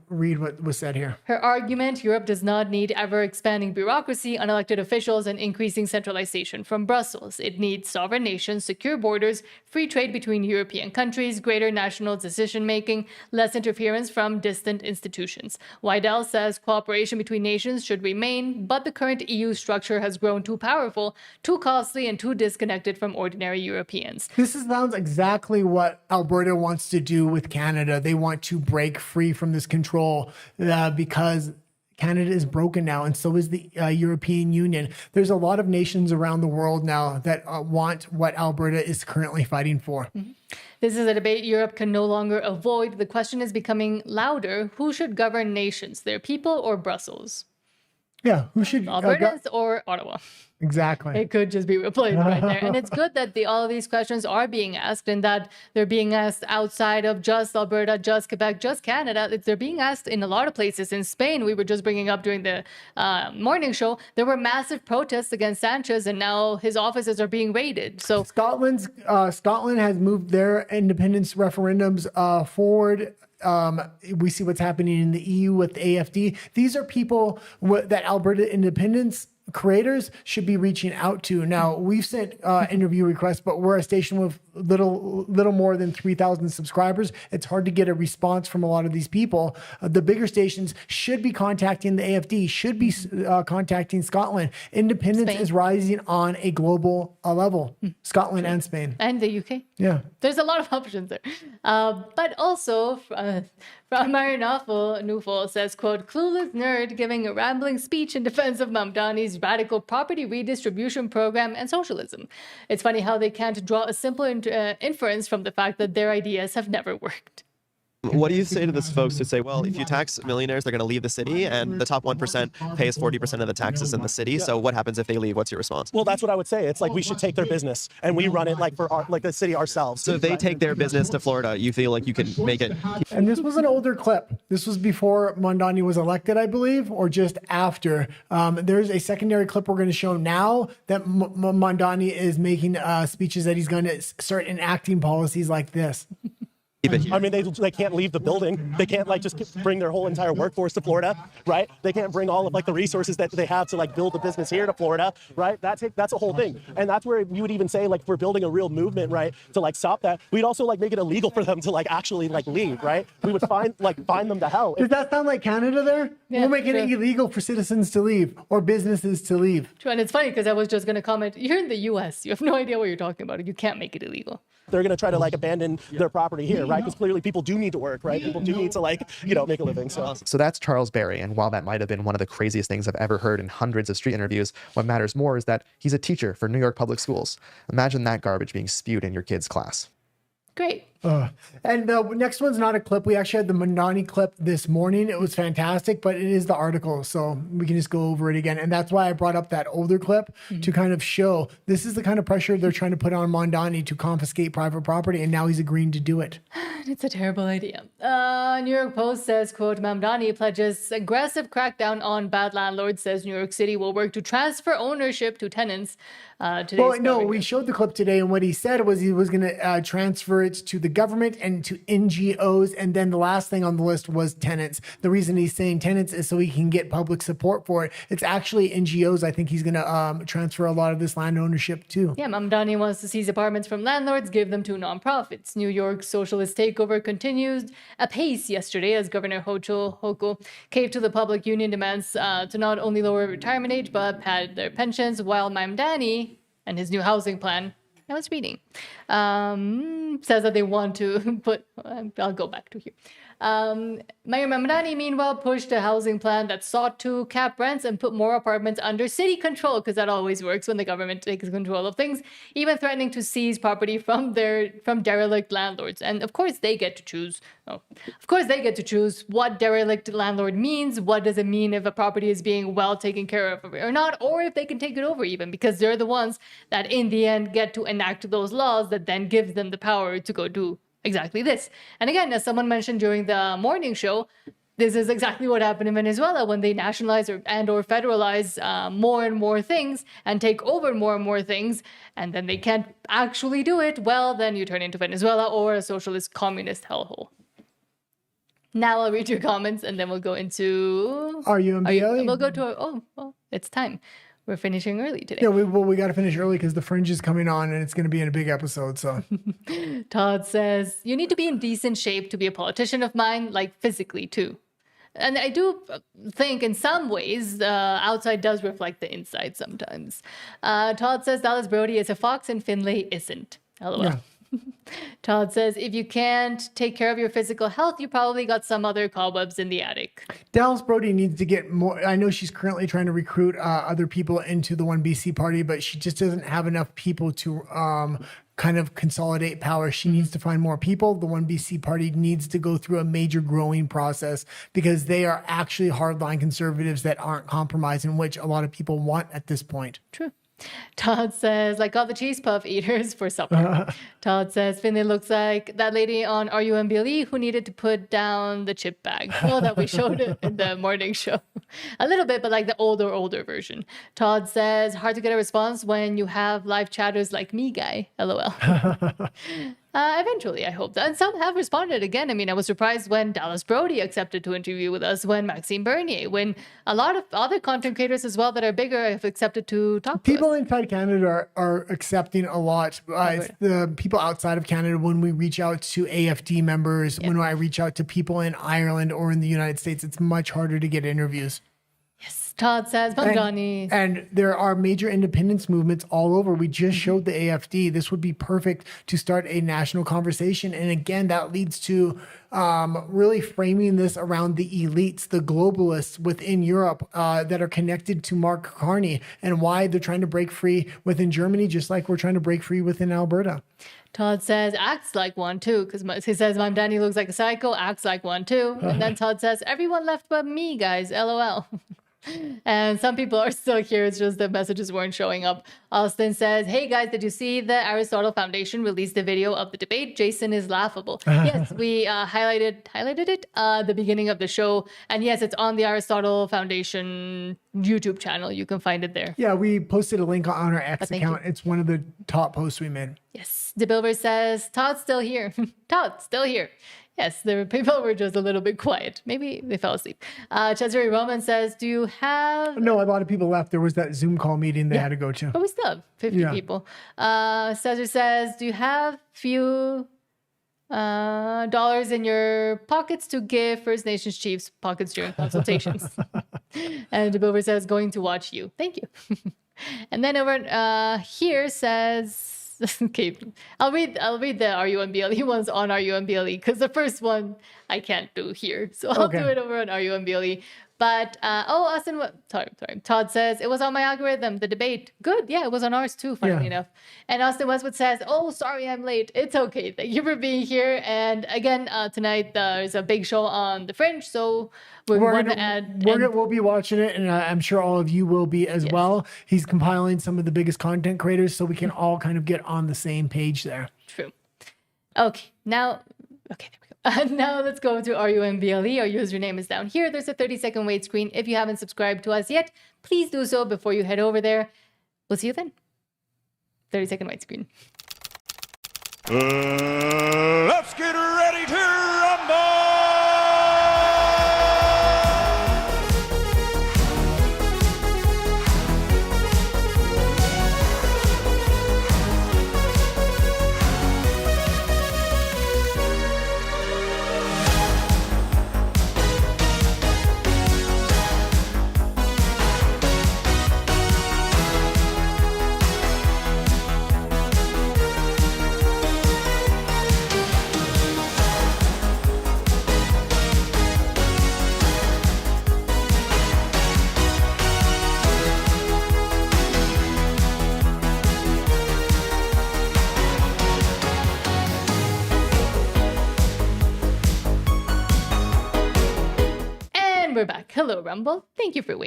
read what was said here. Her argument, Europe does not need ever-expanding bureaucracy, unelected officials, and increasing centralization from Brussels. It needs sovereign nations, secure borders, free trade between European countries, greater national decision-making, less interference from distant institutions. Waddell says cooperation between nations should remain, but the current EU structure has grown too powerful, too costly, and too disconnected from ordinary Europeans. This sounds exactly what Alberta wants to do with Canada. They want to break free from this control because Canada is broken now, and so is the European Union. There's a lot of nations around the world now that want what Alberta is currently fighting for. Mm-hmm. This is a debate Europe can no longer avoid. The question is becoming louder. Who should govern nations, their people or Brussels? Yeah, who should Albertans or Ottawa? Exactly. It could just be replaced right there. And it's good that all of these questions are being asked and that they're being asked outside of just Alberta, just Quebec, just Canada. They're being asked in a lot of places. In Spain, we were just bringing up during the morning show, there were massive protests against Sanchez, and now his offices are being raided. So Scotland has moved their independence referendums forward. We see what's happening in the EU with the AFD. These are people that Alberta independence creators should be reaching out to. Now, we've sent interview requests, but we're a station with little more than 3,000 subscribers. It's hard to get a response from a lot of these people. The bigger stations should be contacting the AFD, should be contacting Scotland. Independence Spain. is rising on a global level. Scotland and Spain. And the UK. Yeah. There's a lot of options there. But also, from Marinawful, Newful says, quote, clueless nerd giving a rambling speech in defense of Mamdani's radical property redistribution program and socialism. It's funny how they can't draw a simple inference from the fact that their ideas have never worked. What do you say to those folks who say, well, if you tax millionaires, they're going to leave the city, and the top 1% pays 40% of the taxes in the city. So what happens if they leave? What's your response? Well, that's what I would say. It's like we should take their business and we run it like for the city ourselves. So if they take their business to Florida, you feel like you can make it? And this was an older clip. This was before Mamdani was elected, I believe, or just after. There's a secondary clip we're going to show now that Mamdani is making speeches that he's going to start enacting policies like this. I mean, they can't leave the building. They can't just bring their whole entire workforce to Florida, right? They can't bring all of the resources that they have to build a business here to Florida, right? That's a whole thing. And that's where you would even say if we're building a real movement, right, to stop that, we'd also make it illegal for them to actually leave, right? We would find them to hell. Does that sound like Canada there? Yeah, we'll make it illegal for citizens to leave or businesses to leave. True, and it's funny because I was just going to comment, you're in the US, you have no idea what you're talking about. You can't make it illegal. They're going to try to abandon their property here, right? Because clearly people do need to work, right? People do need to make a living. So that's Charles Barry. And while that might have been one of the craziest things I've ever heard in hundreds of street interviews, what matters more is that he's a teacher for New York public schools. Imagine that garbage being spewed in your kid's class. Great. And the next one's not a clip. We actually had the Mamdani clip this morning. It was fantastic, but it is the article, so we can just go over it again. And that's why I brought up that older clip to kind of show this is the kind of pressure they're trying to put on Mamdani to confiscate private property, and now he's agreeing to do it. It's a terrible idea. New York Post says, quote, Mamdani pledges aggressive crackdown on bad landlords, says New York City will work to transfer ownership to tenants. Well, no, we showed the clip today, and what he said was he was going to transfer it to the government and to NGOs, and then the last thing on the list was tenants. The reason he's saying tenants is so he can get public support for it. It's actually NGOs. I think he's going to transfer a lot of this land ownership to. Yeah, Mamdani wants to seize apartments from landlords, give them to nonprofits. New York's socialist takeover continues apace yesterday as Governor Hochul caved to the public union demands to not only lower retirement age but pad their pensions, while Mamdani and his new housing plan, I was reading, says that they want to put, I'll go back to here. Mayor Mamdani, meanwhile, pushed a housing plan that sought to cap rents and put more apartments under city control, because that always works when the government takes control of things, even threatening to seize property from derelict landlords. And of course, they get to choose. What derelict landlord means. What does it mean if a property is being well taken care of or not, or if they can take it over even, because they're the ones that in the end get to enact those laws that then gives them the power to go do exactly this. And again, as someone mentioned during the morning show, this is exactly what happened in Venezuela when they nationalize or federalize more and more things and take over more and more things, and then they can't actually do it. Well, then you turn into Venezuela or a socialist communist hellhole. Now I'll read your comments and then we'll go into... We'll go to... it's time. We're finishing early today. Yeah, we got to finish early because the Fringe is coming on and it's going to be in a big episode. So Todd says, you need to be in decent shape to be a politician of mine, like physically too. And I do think in some ways, outside does reflect the inside sometimes. Todd says Dallas Brody is a fox and Finlay isn't. LOL. Yeah. Todd says, if you can't take care of your physical health, you probably got some other cobwebs in the attic. Dallas Brody needs to get more. I know she's currently trying to recruit other people into the One BC party, but she just doesn't have enough people to kind of consolidate power. She needs to find more people. The One BC party needs to go through a major growing process because they are actually hardline conservatives that aren't compromising, which a lot of people want at this point. True. Todd says, like all the cheese puff eaters for supper. Todd says, Finlay looks like that lady on RUMBLE who needed to put down the chip bag. Oh, that we showed it in the morning show. A little bit, but like the older version. Todd says, hard to get a response when you have live chatters like me, guy. LOL. Eventually, I hope. And some have responded again. I mean, I was surprised when Dallas Brody accepted to interview with us, when Maxime Bernier, when a lot of other content creators as well that are bigger have accepted to talk to us. People inside Canada are accepting a lot. It's the people outside of Canada, when we reach out to AFD members, when I reach out to people in Ireland or in the United States, it's much harder to get interviews. Todd says, Bandani. And there are major independence movements all over. We just showed the AFD. This would be perfect to start a national conversation. And again, that leads to really framing this around the elites, the globalists within Europe that are connected to Mark Carney and why they're trying to break free within Germany, just like we're trying to break free within Alberta. Todd says, acts like one too, because he says, Mom Danny looks like a psycho, acts like one too. And then Todd says, everyone left but me, guys, LOL. And some people are still here. It's just the messages weren't showing up. Austin says, hey guys, did you see the Aristotle Foundation released the video of the debate? Jason is laughable. Yes, we highlighted it the beginning of the show. And yes, it's on the Aristotle Foundation YouTube channel. You can find it there. Yeah, we posted a link on our X account. It's one of the top posts we made. Yes. DeBilber says, Todd's still here. Todd's still here. Yes, the people were just a little bit quiet. Maybe they fell asleep. Cesare Roman says, do you have... No, a lot of people left. There was that Zoom call meeting they had to go to. But we still have 50 people. Cesar says, do you have few dollars in your pockets to give First Nations chiefs pockets during consultations? And DeBilber says, going to watch you. Thank you. And then over here says... Okay, I'll read the RUMBLE ones on RUMBLE because the first one I can't do here, so I'll do it over on RUMBLE. But Austin, sorry. Todd says it was on my algorithm. The debate, good, yeah, it was on ours too. Funnily enough. And Austin Westwood says, "Oh, sorry, I'm late. It's okay. Thank you for being here." And again, tonight there's a big show on the Fringe, so we'll be watching it, and I'm sure all of you will be as well. He's compiling some of the biggest content creators, so we can all kind of get on the same page there. True. Okay, now, there we go. Now let's go to RUMBLE. Our username is down here. There's a 30-second wait screen. If you haven't subscribed to us yet, please do so before you head over there. We'll see you then. 30-second wait screen. Let's get ready to rumble! We're back. Hello, Rumble. Thank you for waiting.